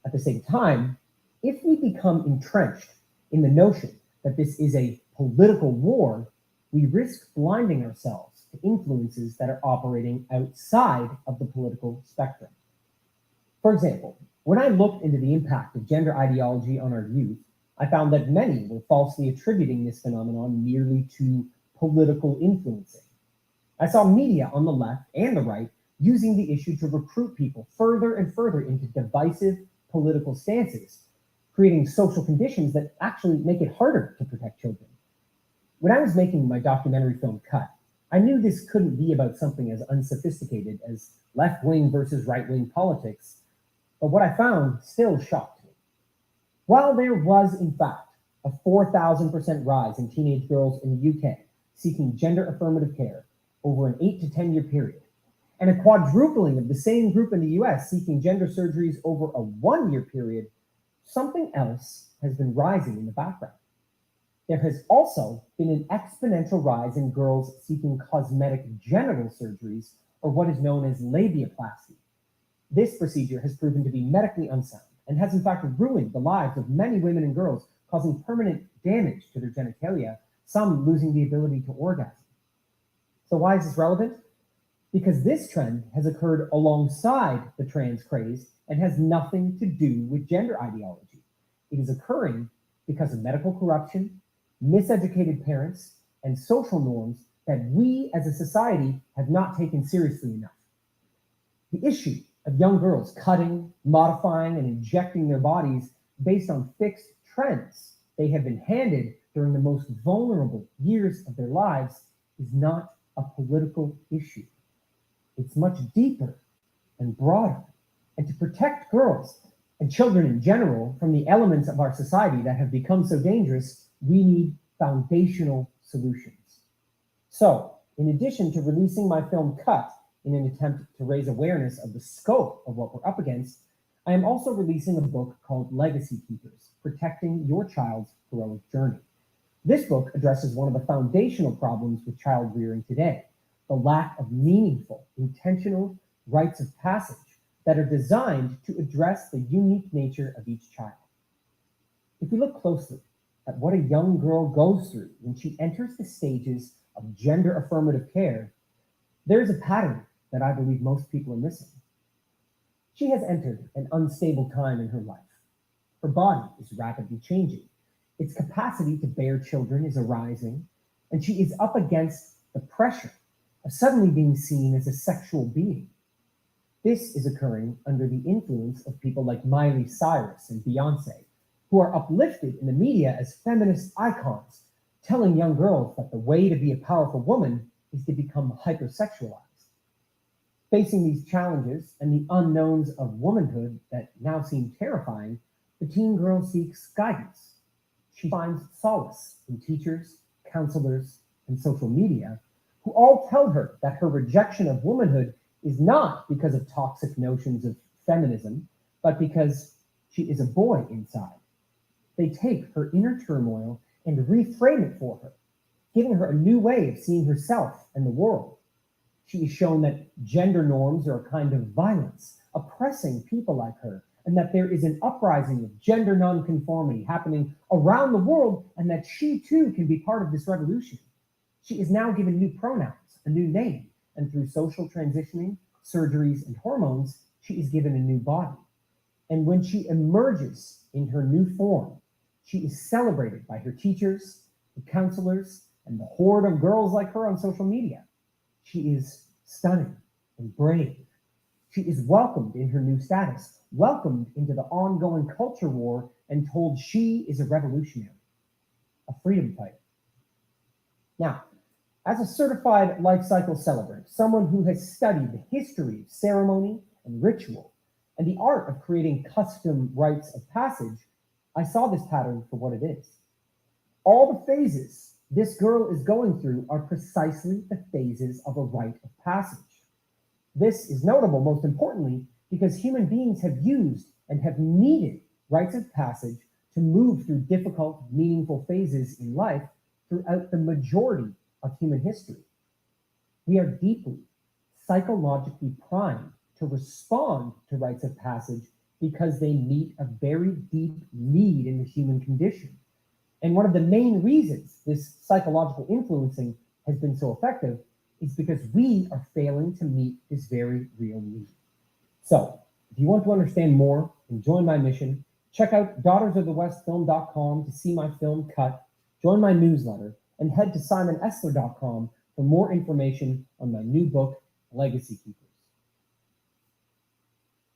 At the same time, if we become entrenched in the notion that this is a political war, we risk blinding ourselves to influences that are operating outside of the political spectrum. For example, when I looked into the impact of gender ideology on our youth, I found that many were falsely attributing this phenomenon merely to political influencing. I saw media on the left and the right using the issue to recruit people further and further into divisive political stances, creating social conditions that actually make it harder to protect children. When I was making my documentary film Cut, I knew this couldn't be about something as unsophisticated as left-wing versus right-wing politics, but what I found still shocked me. While there was, in fact, a 4,000% rise in teenage girls in the UK seeking gender-affirmative care over an 8 to 10 year period, and a quadrupling of the same group in the US seeking gender surgeries over a 1 year period, something else has been rising in the background. There has also been an exponential rise in girls seeking cosmetic genital surgeries, or what is known as labiaplasty. This procedure has proven to be medically unsound and has in fact ruined the lives of many women and girls, causing permanent damage to their genitalia, some losing the ability to orgasm. So why is this relevant? Because this trend has occurred alongside the trans craze and has nothing to do with gender ideology. It is occurring because of medical corruption, miseducated parents, and social norms that we as a society have not taken seriously enough. The issue of young girls cutting, modifying, and injecting their bodies based on fixed trends they have been handed during the most vulnerable years of their lives is not a political issue. It's much deeper and broader. And to protect girls and children in general from the elements of our society that have become so dangerous, we need foundational solutions. So, in addition to releasing my film Cut in an attempt to raise awareness of the scope of what we're up against, I am also releasing a book called Legacy Keepers, Protecting Your Child's Heroic Journey. This book addresses one of the foundational problems with child rearing today, the lack of meaningful, intentional rites of passage that are designed to address the unique nature of each child. If we look closely at what a young girl goes through when she enters the stages of gender affirmative care, there's a pattern that I believe most people are missing. She has entered an unstable time in her life. Her body is rapidly changing. Its capacity to bear children is arising, and she is up against the pressure of suddenly being seen as a sexual being. This is occurring under the influence of people like Miley Cyrus and Beyonce, who are uplifted in the media as feminist icons, telling young girls that the way to be a powerful woman is to become hypersexualized. Facing these challenges and the unknowns of womanhood that now seem terrifying, the teen girl seeks guidance. She finds solace in teachers, counselors, and social media, who all tell her that her rejection of womanhood is not because of toxic notions of feminism, but because she is a boy inside. They take her inner turmoil and reframe it for her, giving her a new way of seeing herself and the world. She is shown that gender norms are a kind of violence, oppressing people like her, and that there is an uprising of gender nonconformity happening around the world, and that she too can be part of this revolution. She is now given new pronouns, a new name, and through social transitioning, surgeries, and hormones, she is given a new body. And when she emerges in her new form, she is celebrated by her teachers, the counselors, and the horde of girls like her on social media. She is stunning and brave. She is welcomed in her new status, welcomed into the ongoing culture war, and told she is a revolutionary, a freedom fighter. Now, as a certified life cycle celebrant, someone who has studied the history of ceremony and ritual and the art of creating custom rites of passage, I saw this pattern for what it is. All the phases this girl is going through are precisely the phases of a rite of passage. This is notable, most importantly, because human beings have used and have needed rites of passage to move through difficult, meaningful phases in life throughout the majority of human history. We are deeply psychologically primed to respond to rites of passage because they meet a very deep need in the human condition. And one of the main reasons this psychological influencing has been so effective is because we are failing to meet this very real need. So, if you want to understand more and join my mission, check out daughtersofthewestfilm.com to see my film cut, join my newsletter, and head to simonessler.com for more information on my new book, Legacy Keepers.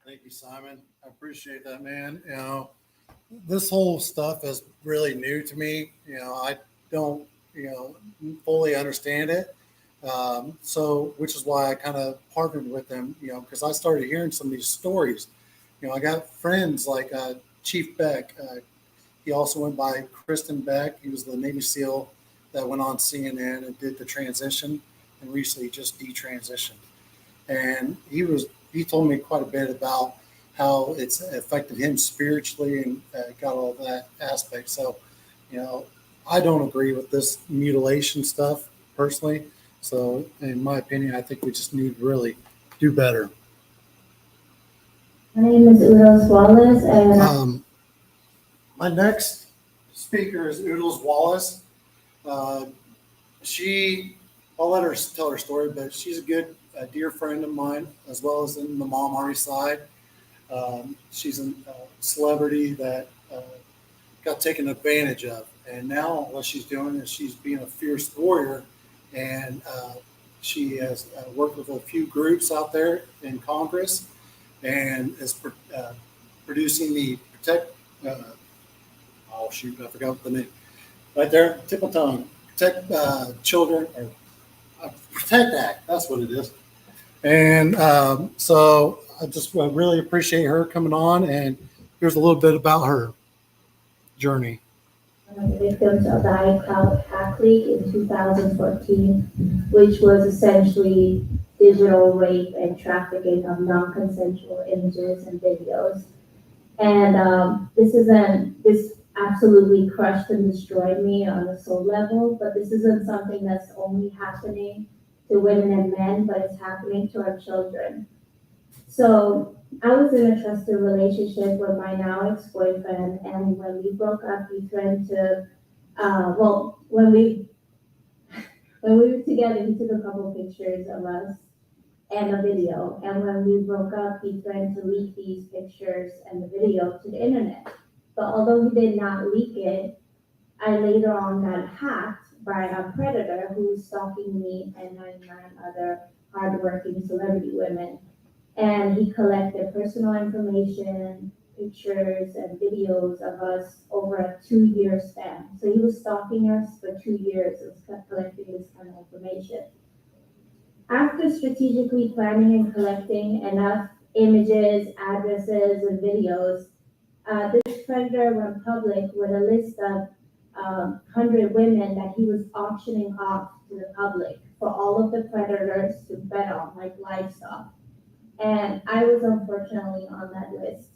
Thank you, Simon. I appreciate that, man. You know, this whole stuff is really new to me. You know, I don't, fully understand it. So, which is why I kind of partnered with them, because I started hearing some of these stories. I got friends like Chief Beck. He also went by Kristen Beck. He was the Navy SEAL that went on CNN and did the transition and recently just detransitioned. And he told me quite a bit about how it's affected him spiritually and got all that aspect. So, I don't agree with this mutilation stuff personally. So, in my opinion, I think we just need to really do better. My name is Udos Wallace, and my next speaker is Udos Wallace. I'll let her tell her story, but she's a dear friend of mine, as well as in the Mom Army side. She's a celebrity that got taken advantage of. And now what she's doing is she's being a fierce warrior. And she has worked with a few groups out there in Congress and is producing the Protect, I forgot the name. Right there, tip of tongue. Protect Children, or Protect Act, that's what it is. And so I just really appreciate her coming on, and here's a little bit about her journey. Victims of the Child Trafficking in 2014, which was essentially digital rape and trafficking of non-consensual images and videos. And this absolutely crushed and destroyed me on a soul level, but this isn't something that's only happening to women and men, but it's happening to our children. So I was in a trusted relationship with my now ex-boyfriend, and when we broke up, he threatened to, when we were together, he took a couple pictures of us and a video. And when we broke up, he threatened to leak these pictures and the video to the internet. But although he did not leak it, I later on got hacked by a predator who was stalking me and 99 other hardworking celebrity women. And he collected personal information, pictures, and videos of us over a 2-year span. So he was stalking us for 2 years and was collecting this kind of information. After strategically planning and collecting enough images, addresses, and videos, this predator went public with a list of 100 women that he was auctioning off to the public for all of the predators to bet on, like livestock. And I was unfortunately on that list.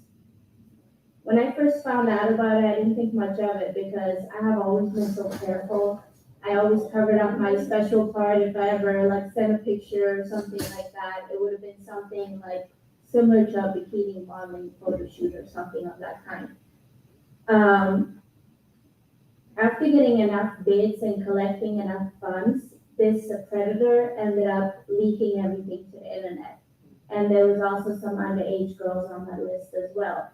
When I first found out about it, I didn't think much of it because I have always been so careful. I always covered up my special part. If I ever sent a picture or something like that, it would have been something like similar to a bikini modeling photo shoot or something of that kind. After getting enough bids and collecting enough funds, this predator ended up leaking everything to the internet. And there was also some underage girls on that list as well.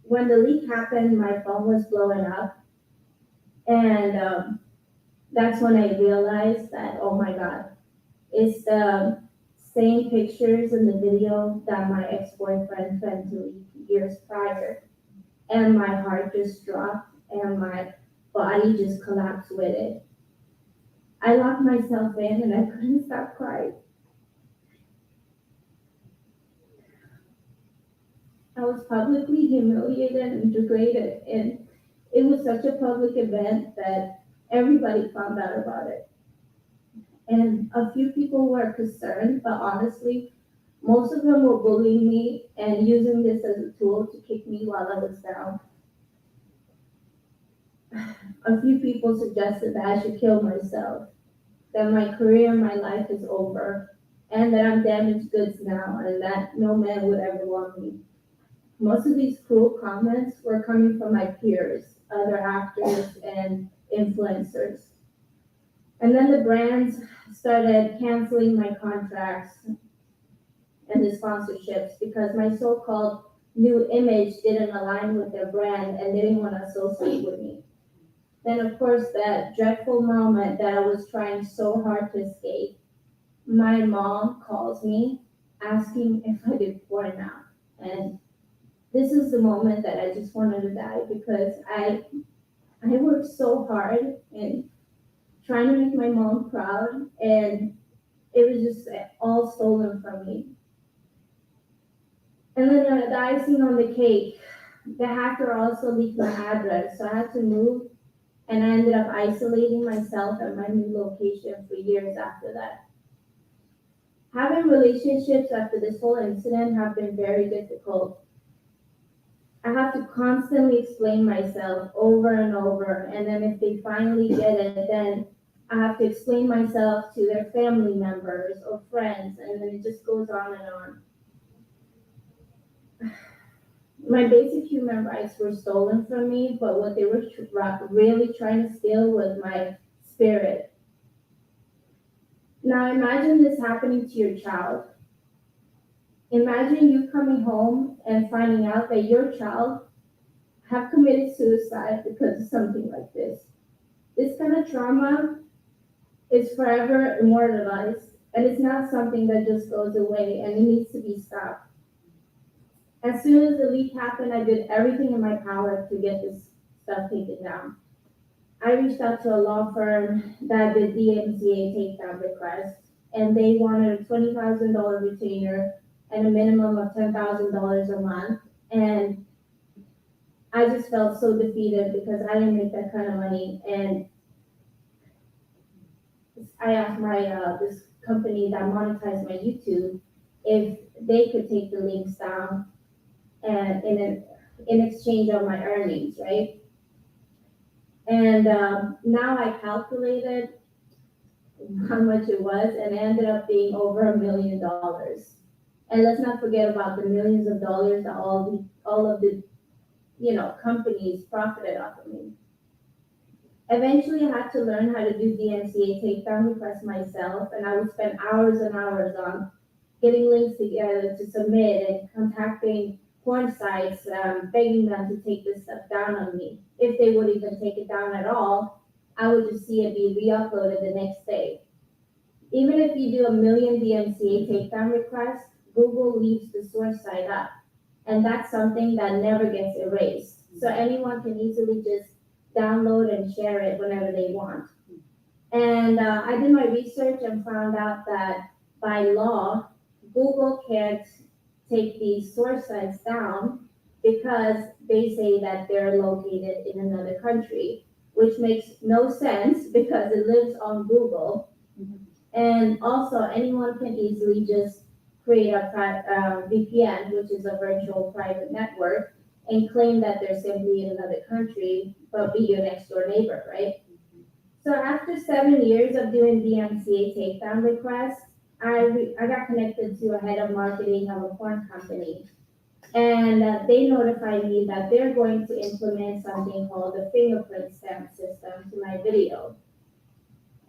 When the leak happened, my phone was blowing up. And that's when I realized that, oh my God, it's the same pictures in the video that my ex-boyfriend sent to leak years prior. And my heart just dropped and my body just collapsed with it. I locked myself in and I couldn't stop crying. I was publicly humiliated and degraded, and it was such a public event that everybody found out about it. And a few people were concerned, but honestly, most of them were bullying me and using this as a tool to kick me while I was down. A few people suggested that I should kill myself, that my career and my life is over, and that I'm damaged goods now, and that no man would ever want me. Most of these cruel comments were coming from my peers, other actors, and influencers. And then the brands started canceling my contracts and the sponsorships because my so-called new image didn't align with their brand and they didn't want to associate with me. Then, of course, that dreadful moment that I was trying so hard to escape, my mom calls me asking if I did porn now. And this is the moment that I just wanted to die because I worked so hard in trying to make my mom proud, and it was just all stolen from me. And then the icing on the cake, the hacker also leaked my address, so I had to move, and I ended up isolating myself at my new location for years after that. Having relationships after this whole incident have been very difficult. I have to constantly explain myself over and over, and then if they finally get it, then I have to explain myself to their family members or friends, and then it just goes on and on. My basic human rights were stolen from me, but what they were really trying to steal was my spirit. Now imagine this happening to your child. Imagine you coming home and finding out that your child have committed suicide because of something like this. This kind of trauma is forever immortalized, and it's not something that just goes away, and it needs to be stopped. As soon as the leak happened, I did everything in my power to get this stuff taken down. I reached out to a law firm that did DMCA takedown request, and they wanted a $20,000 retainer and a minimum of $10,000 a month. And I just felt so defeated because I didn't make that kind of money. And I asked my this company that monetized my YouTube if they could take the links down and in exchange of my earnings, right? And now I calculated how much it was, and it ended up being over $1 million. And let's not forget about the millions of dollars that all of the companies profited off of me. Eventually, I had to learn how to do DMCA takedown requests myself, and I would spend hours and hours on getting links together to submit and contacting porn sites, begging them to take this stuff down on me. If they would even take it down at all, I would just see it be re-uploaded the next day. Even if you do 1 million DMCA takedown requests, Google leaves the source site up, and that's something that never gets erased. So anyone can easily just download and share it whenever they want. And I did my research and found out that by law, Google can't take these source sites down because they say that they're located in another country, which makes no sense because it lives on Google. And also, anyone can easily just create a VPN, which is a virtual private network, and claim that they're simply in another country, but be your next door neighbor, right? So after 7 years of doing DMCA takedown requests, I got connected to a head of marketing of a porn company. And they notified me that they're going to implement something called the fingerprint stamp system to my video.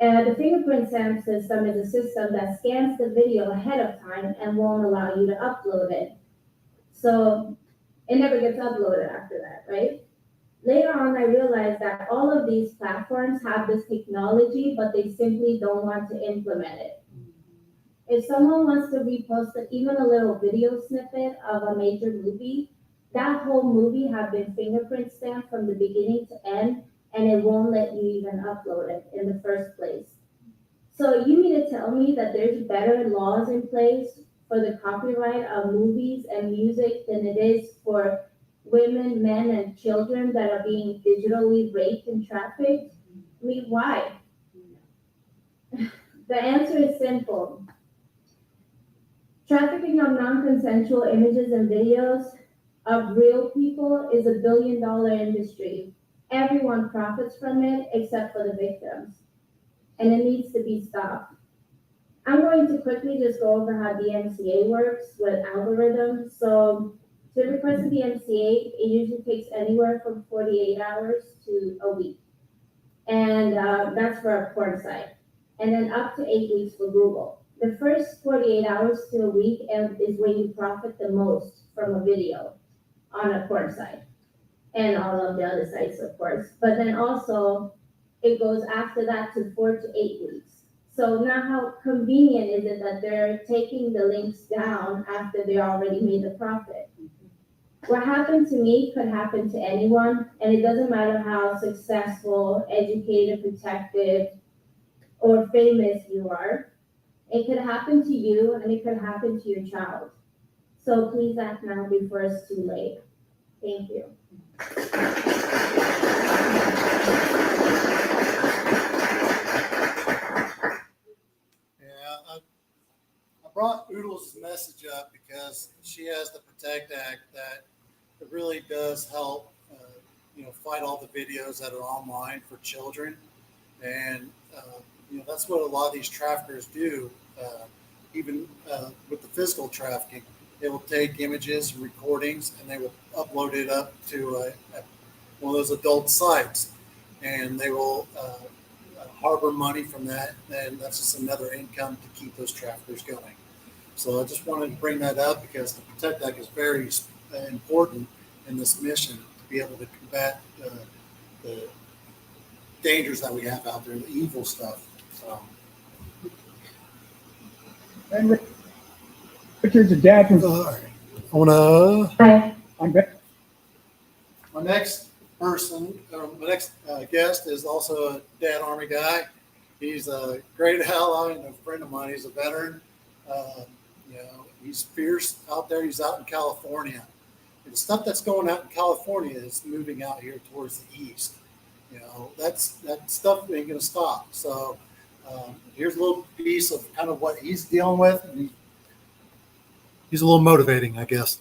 The fingerprint stamp system is a system that scans the video ahead of time and won't allow you to upload it. So it never gets uploaded after that, right? Later on, I realized that all of these platforms have this technology, but they simply don't want to implement it. If someone wants to repost even a little video snippet of a major movie, that whole movie has been fingerprint stamped from the beginning to end, and it won't let you even upload it in the first place. So you mean to tell me that there's better laws in place for the copyright of movies and music than it is for women, men, and children that are being digitally raped and trafficked? I mean, why? The answer is simple. Trafficking of non-consensual images and videos of real people is a billion-dollar industry. Everyone profits from it except for the victims, and it needs to be stopped. I'm going to quickly just go over how DMCA works with algorithms. So to request a DMCA, it usually takes anywhere from 48 hours to a week. And that's for a porn site. And then up to 8 weeks for Google. The first 48 hours to a week is when you profit the most from a video on a porn site. And all of the other sites, of course. But then also, it goes after that to 4 to 8 weeks. So now how convenient is it that they're taking the links down after they already made the profit? What happened to me could happen to anyone, and it doesn't matter how successful, educated, protected, or famous you are. It could happen to you, and it could happen to your child. So please act now before it's too late. Thank you. Yeah, I brought Oodles' message up because she has the Protect Act that it really does help, fight all the videos that are online for children, and that's what a lot of these traffickers do. Even with the physical trafficking, they will take images and recordings and they will upload it up to one of those adult sites, and they will harbor money from that, and that's just another income to keep those traffickers going. So I just wanted to bring that up because the Protect Act is very important in this mission to be able to combat the dangers that we have out there, the evil stuff. So. And Richard's a dad from. Hi. I'm Rick. My next person, my next guest is also a Dad Army guy. He's a great ally and a friend of mine. He's a veteran. He's fierce out there. He's out in California. And the stuff that's going out in California is moving out here towards the east. That stuff ain't going to stop. So Here's a little piece of kind of what he's dealing with. And he's a little motivating, I guess.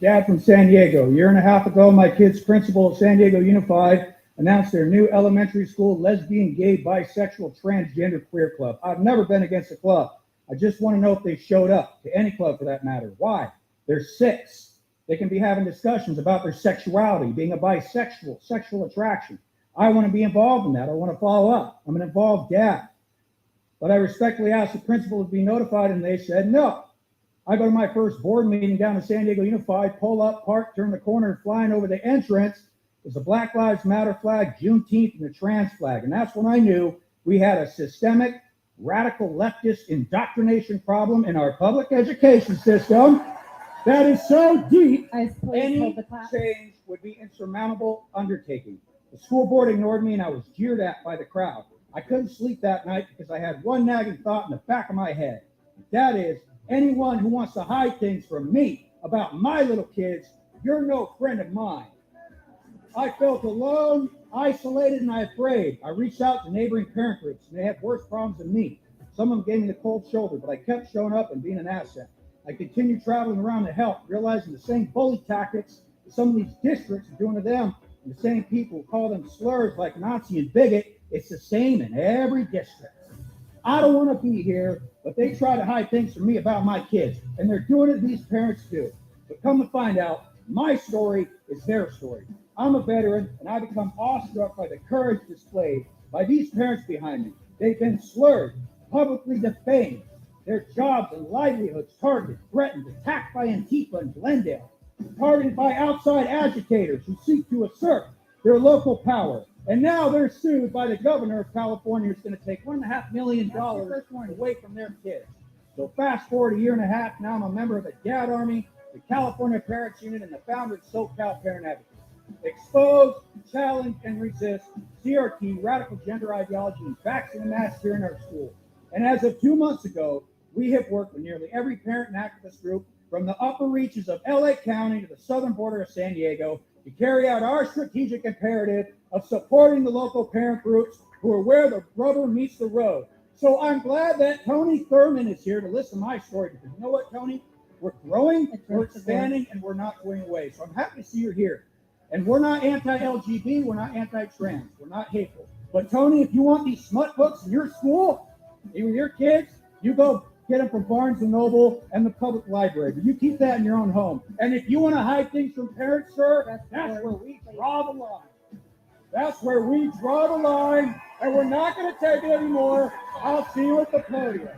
Dad from San Diego. A year and a half ago, my kid's principal at San Diego Unified announced their new elementary school lesbian, gay, bisexual, transgender queer club. I've never been against a club. I just want to know if they showed up to any club for that matter. Why? They're 6. They can be having discussions about their sexuality, being a bisexual, sexual attraction. I want to be involved in that. I want to follow up. I'm an involved dad. But I respectfully asked the principal to be notified, and they said no. I go to my first board meeting down in San Diego Unified, pull up, park, turn the corner, flying over the entrance is a Black Lives Matter flag, Juneteenth, and the trans flag. And that's when I knew we had a systemic, radical leftist indoctrination problem in our public education system that is so deep, any change would be insurmountable undertaking. The school board ignored me, and I was jeered at by the crowd. I couldn't sleep that night because I had one nagging thought in the back of my head. That is, anyone who wants to hide things from me about my little kids, you're no friend of mine. I felt alone, isolated, and afraid. I reached out to neighboring parent groups, and they had worse problems than me. Some of them gave me the cold shoulder, but I kept showing up and being an asset. I continued traveling around to help, realizing the same bully tactics that some of these districts are doing to them, and the same people who call them slurs like Nazi and bigot, it's the same in every district. I don't want to be here, but they try to hide things from me about my kids, and they're doing it these parents do. But come to find out, my story is their story. I'm a veteran, and I become awestruck by the courage displayed by these parents behind me. They've been slurred, publicly defamed, their jobs and livelihoods targeted, threatened, attacked by Antifa and Glendale, targeted by outside agitators who seek to assert their local power. And now they're sued by the governor of California, who's going to take $1.5 million away from their kids. So fast forward a year and a half, now I'm a member of the Dad Army, the California Parents Union, and the founder of SoCal Parent Advocacy. Expose, challenge, and resist CRT, radical gender ideology, and vaccine mass here in our school. And as of 2 months ago, we have worked with nearly every parent and activist group from the upper reaches of LA County to the southern border of San Diego to carry out our strategic imperative of supporting the local parent groups who are where the rubber meets the road. So I'm glad that Tony Thurman is here to listen to my story, because you know what, Tony? We're growing, we're expanding, and we're not going away. So I'm happy to see you're here. And we're not anti-LGBT, we're not anti-trans, we're not hateful. But Tony, if you want these smut books in your school, with your kids, you go get them from Barnes & Noble and the public library. But you keep that in your own home. And if you want to hide things from parents, sir, that's where we draw the line. That's where we draw the line, and we're not going to take it anymore. I'll see you at the podium.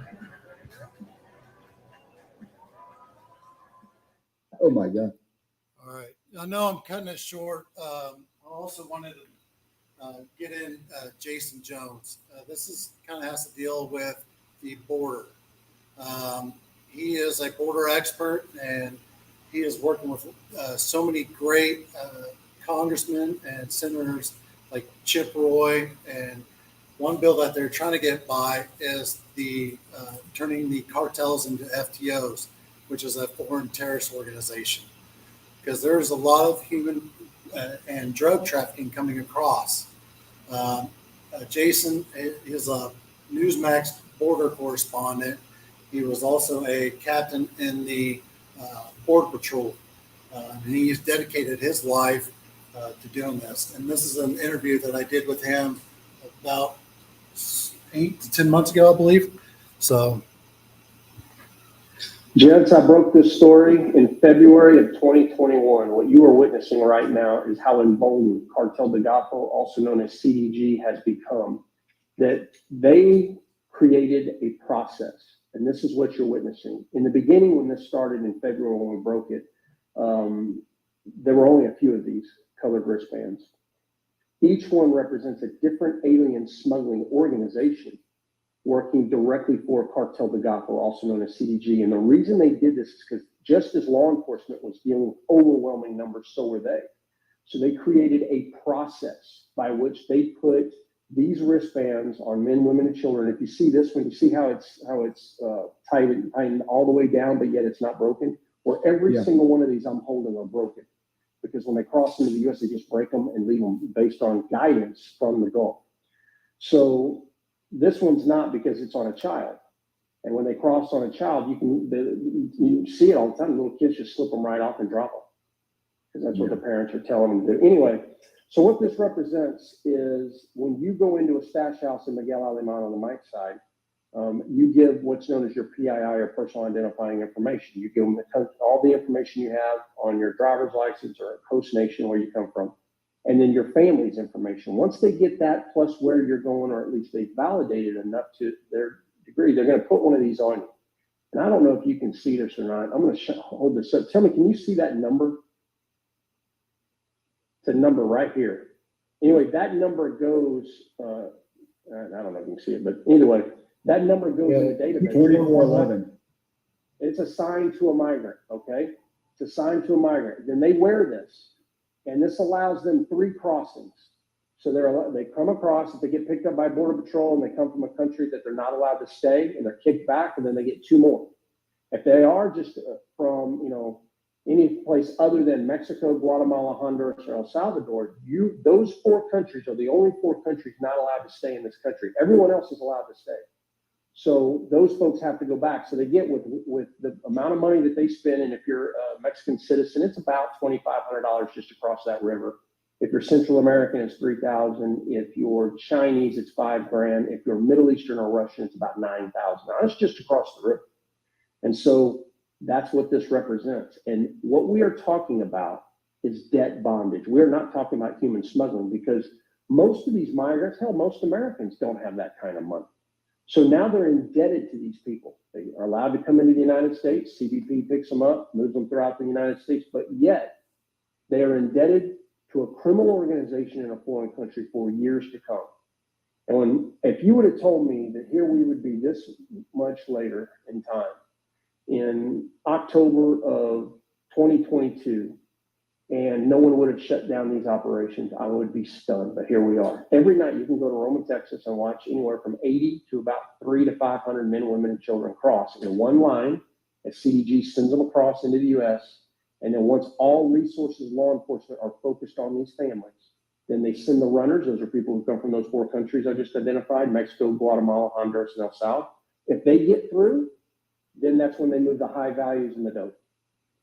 Oh, my God. All right. I know I'm cutting it short. I also wanted to get in Jason Jones. This is kind of has to deal with the border. He is a border expert, and he is working with so many great congressmen and senators like Chip Roy. And one bill that they're trying to get by is the turning the cartels into FTOs, which is a foreign terrorist organization, because there's a lot of human and drug trafficking coming across. Jason is a Newsmax border correspondent. He was also a captain in the Border Patrol. And he's dedicated his life to doing this. And this is an interview that I did with him about 8 to 10 months ago, I believe. So, Gents, I broke this story in February of 2021. What you are witnessing right now is how emboldened Cartel de Golfo, also known as CDG, has become. That they created a process, and this is what you're witnessing. In the beginning, when this started in February, when we broke it, there were only a few of these colored wristbands. Each one represents a different alien smuggling organization working directly for Cartel de Golfo, also known as CDG. And the reason they did this is because just as law enforcement was dealing with overwhelming numbers, so were they. So they created a process by which they put these wristbands on men, women, and children. If you see this one, you see how it's tightened all the way down, but yet it's not broken. Where every single one of these I'm holding are broken, because when they cross into the U.S., they just break them and leave them based on guidance from the Gulf. So This one's not because it's on a child. And when they cross on a child, you see it all the time. Little kids just slip them right off and drop them because that's what the parents are telling them to do. Anyway, so what this represents is when you go into a stash house in Miguel Alemán on the Mike side, you give what's known as your PII or personal identifying information. You give them all the information you have on your driver's license or host nation where you come from, and then your family's information. Once they get that plus where you're going, or at least they validated enough to their degree, they're going to put one of these on you. And I don't know if you can see this or not. I'm going to hold this up. Tell me, can you see that number? It's a number right here. Anyway, that number goes, I don't know if you can see it, but anyway, that number goes in the database. 4411. It's assigned to a migrant, okay? It's assigned to a migrant. Then they wear this, and this allows them 3 crossings. So they come across, if they get picked up by Border Patrol and they come from a country that they're not allowed to stay, and they're kicked back, and then they get 2 more. If they are just from, any place other than Mexico, Guatemala, Honduras, or El Salvador, those 4 countries are the only 4 countries not allowed to stay in this country. Everyone else is allowed to stay. So those folks have to go back. So they get with the amount of money that they spend, and if you're a Mexican citizen, it's about $2,500 just across that river. If you're Central American, it's $3,000. If you're Chinese, it's $5,000. If you're Middle Eastern or Russian, it's about $9,000. That's just across the river. And so that's what this represents. And what we are talking about is debt bondage. We're not talking about human smuggling, because most of these migrants, hell, most Americans don't have that kind of money. So now they're indebted to these people. They are allowed to come into the United States. CBP picks them up, moves them throughout the United States, but yet they are indebted to a criminal organization in a foreign country for years to come. And if you would have told me that here we would be this much later in time, in October of 2022, and no one would have shut down these operations, I would be stunned. But here we are. Every night you can go to Roma, Texas, and watch anywhere from 80 to about 300 to 500 men, women, and children cross in one line as CDG sends them across into the U.S. And then once all resources, law enforcement are focused on these families, then they send the runners. Those are people who come from those 4 countries I just identified: Mexico, Guatemala, Honduras, and El Salvador. If they get through, then that's when they move the high values and the dope.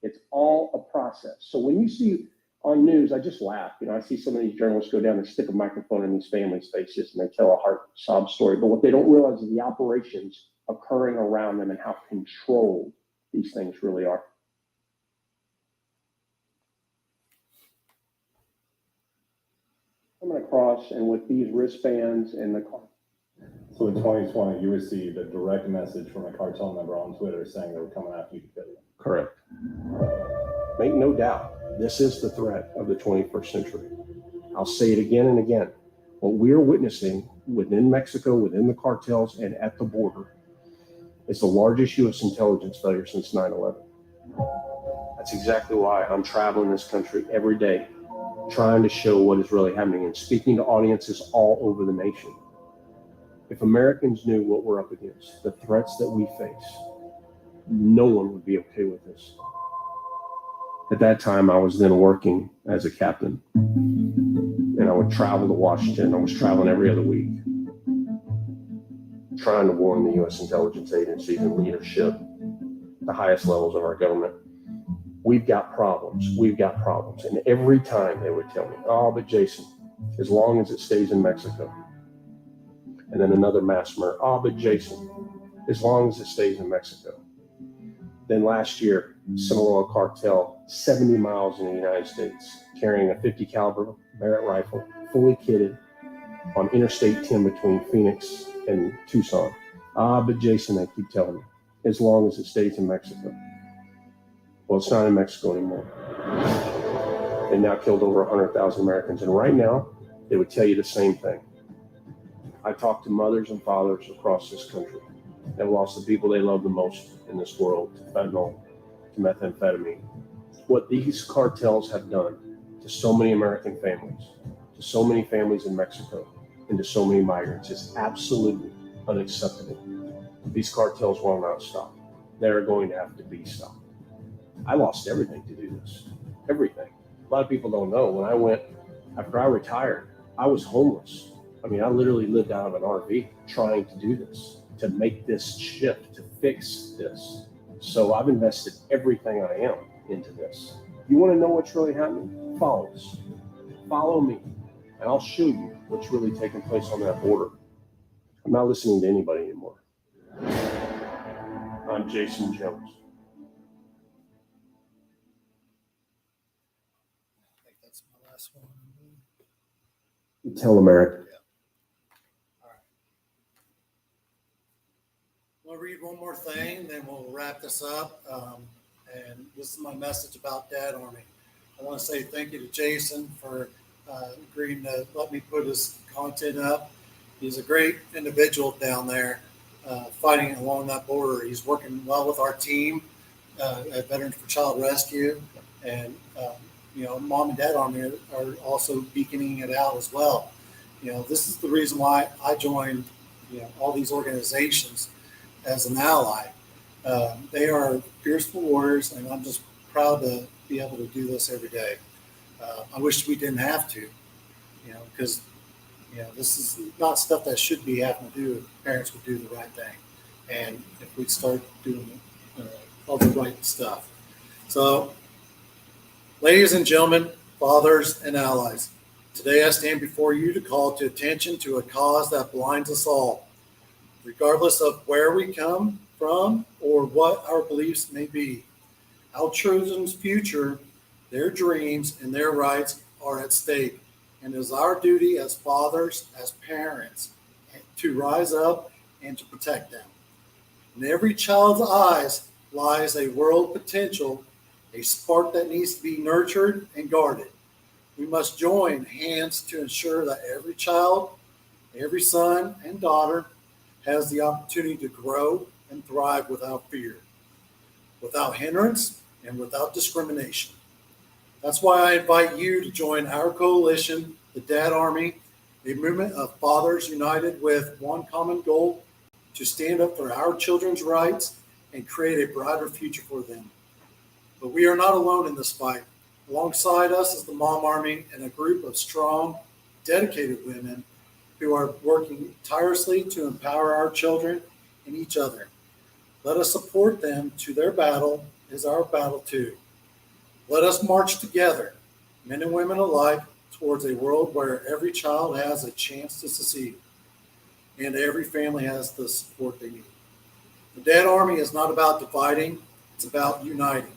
It's all a process. So when you see on news, I just laugh. I see some of these journalists go down and stick a microphone in these families' faces, and they tell a heart sob story. But what they don't realize is the operations occurring around them and how controlled these things really are. I'm going to cross, and with these wristbands and the car. So in 2020, you received a direct message from a cartel member on Twitter saying they were coming after you to kill you. Correct. Make no doubt, this is the threat of the 21st century. I'll say it again and again. What we're witnessing within Mexico, within the cartels, and at the border is the largest U.S. intelligence failure since 9/11. That's exactly why I'm traveling this country every day, trying to show what is really happening and speaking to audiences all over the nation. If Americans knew what we're up against, the threats that we face, no one would be okay with this. At that time, I was then working as a captain, and I would travel to Washington. I was traveling every other week, trying to warn the U.S. intelligence agencies and leadership, the highest levels of our government. We've got problems. We've got problems. And every time they would tell me, oh, but Jason, as long as it stays in Mexico. And then another mass murder. Oh, but Jason, as long as it stays in Mexico. Then last year, Sinaloa cartel, 70 miles in the United States, carrying a 50 caliber Barrett rifle, fully kitted, on Interstate 10 between Phoenix and Tucson. Ah, but Jason, they keep telling me, as long as it stays in Mexico. Well, it's not in Mexico anymore. They now killed over 100,000 Americans. And right now, they would tell you the same thing. I talk to mothers and fathers across this country that have lost the people they love the most in this world to fentanyl, to methamphetamine. What these cartels have done to so many American families, to so many families in Mexico, and to so many migrants is absolutely unacceptable. These cartels will not stop. They're going to have to be stopped. I lost everything to do this. Everything. A lot of people don't know. When I went, after I retired, I was homeless. I mean, I literally lived out of an RV trying to do this, to make this shift, to fix this. So I've invested everything I am into this. You want to know what's really happening? Follow us. Follow me, and I'll show you what's really taking place on that border. I'm not listening to anybody anymore. I'm Jason Jones. I think that's my last one. Tell America. I'll read one more thing, then we'll wrap this up. And this is my message about Dad Army. I want to say thank you to Jason for agreeing to let me put his content up. He's a great individual down there fighting along that border. He's working well with our team at Veterans for Child Rescue. And, Mom and Dad Army are also beaconing it out as well. This is the reason why I joined, all these organizations as an ally. They are fierce warriors, and I'm just proud to be able to do this every day. I wish we didn't have to, because, this is not stuff that should be having to do if parents would do the right thing. And if we start doing all the right stuff. So, ladies and gentlemen, fathers and allies, today I stand before you to call to attention to a cause that blinds us all, regardless of where we come from or what our beliefs may be. Our children's future, their dreams, and their rights are at stake, and it is our duty as fathers, as parents, to rise up and to protect them. In every child's eyes lies a world potential, a spark that needs to be nurtured and guarded. We must join hands to ensure that every child, every son and daughter has the opportunity to grow and thrive without fear, without hindrance, and without discrimination. That's why I invite you to join our coalition, the Dad Army, a movement of fathers united with one common goal: to stand up for our children's rights and create a brighter future for them. But we are not alone in this fight. Alongside us is the Mom Army and a group of strong, dedicated women who are working tirelessly to empower our children and each other. Let us support them to their battle is our battle too. Let us march together, men and women alike, towards a world where every child has a chance to succeed and every family has the support they need. The Dad Army is not about dividing, it's about uniting.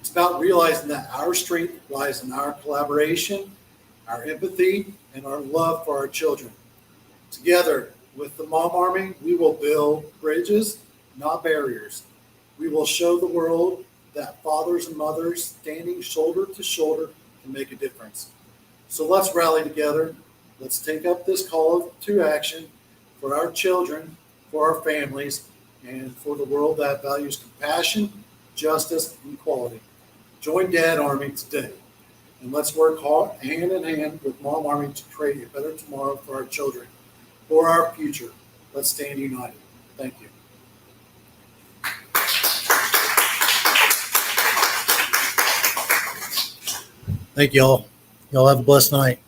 It's about realizing that our strength lies in our collaboration, our empathy, and our love for our children. Together with the Mom Army, we will build bridges, not barriers. We will show the world that fathers and mothers standing shoulder to shoulder can make a difference. So let's rally together. Let's take up this call to action for our children, for our families, and for the world that values compassion, justice, and equality. Join Dad Army today, and let's work hard, hand in hand with Mom Army to create a better tomorrow for our children, for our future. Let's stand united. Thank you. Thank you all. Y'all have a blessed night.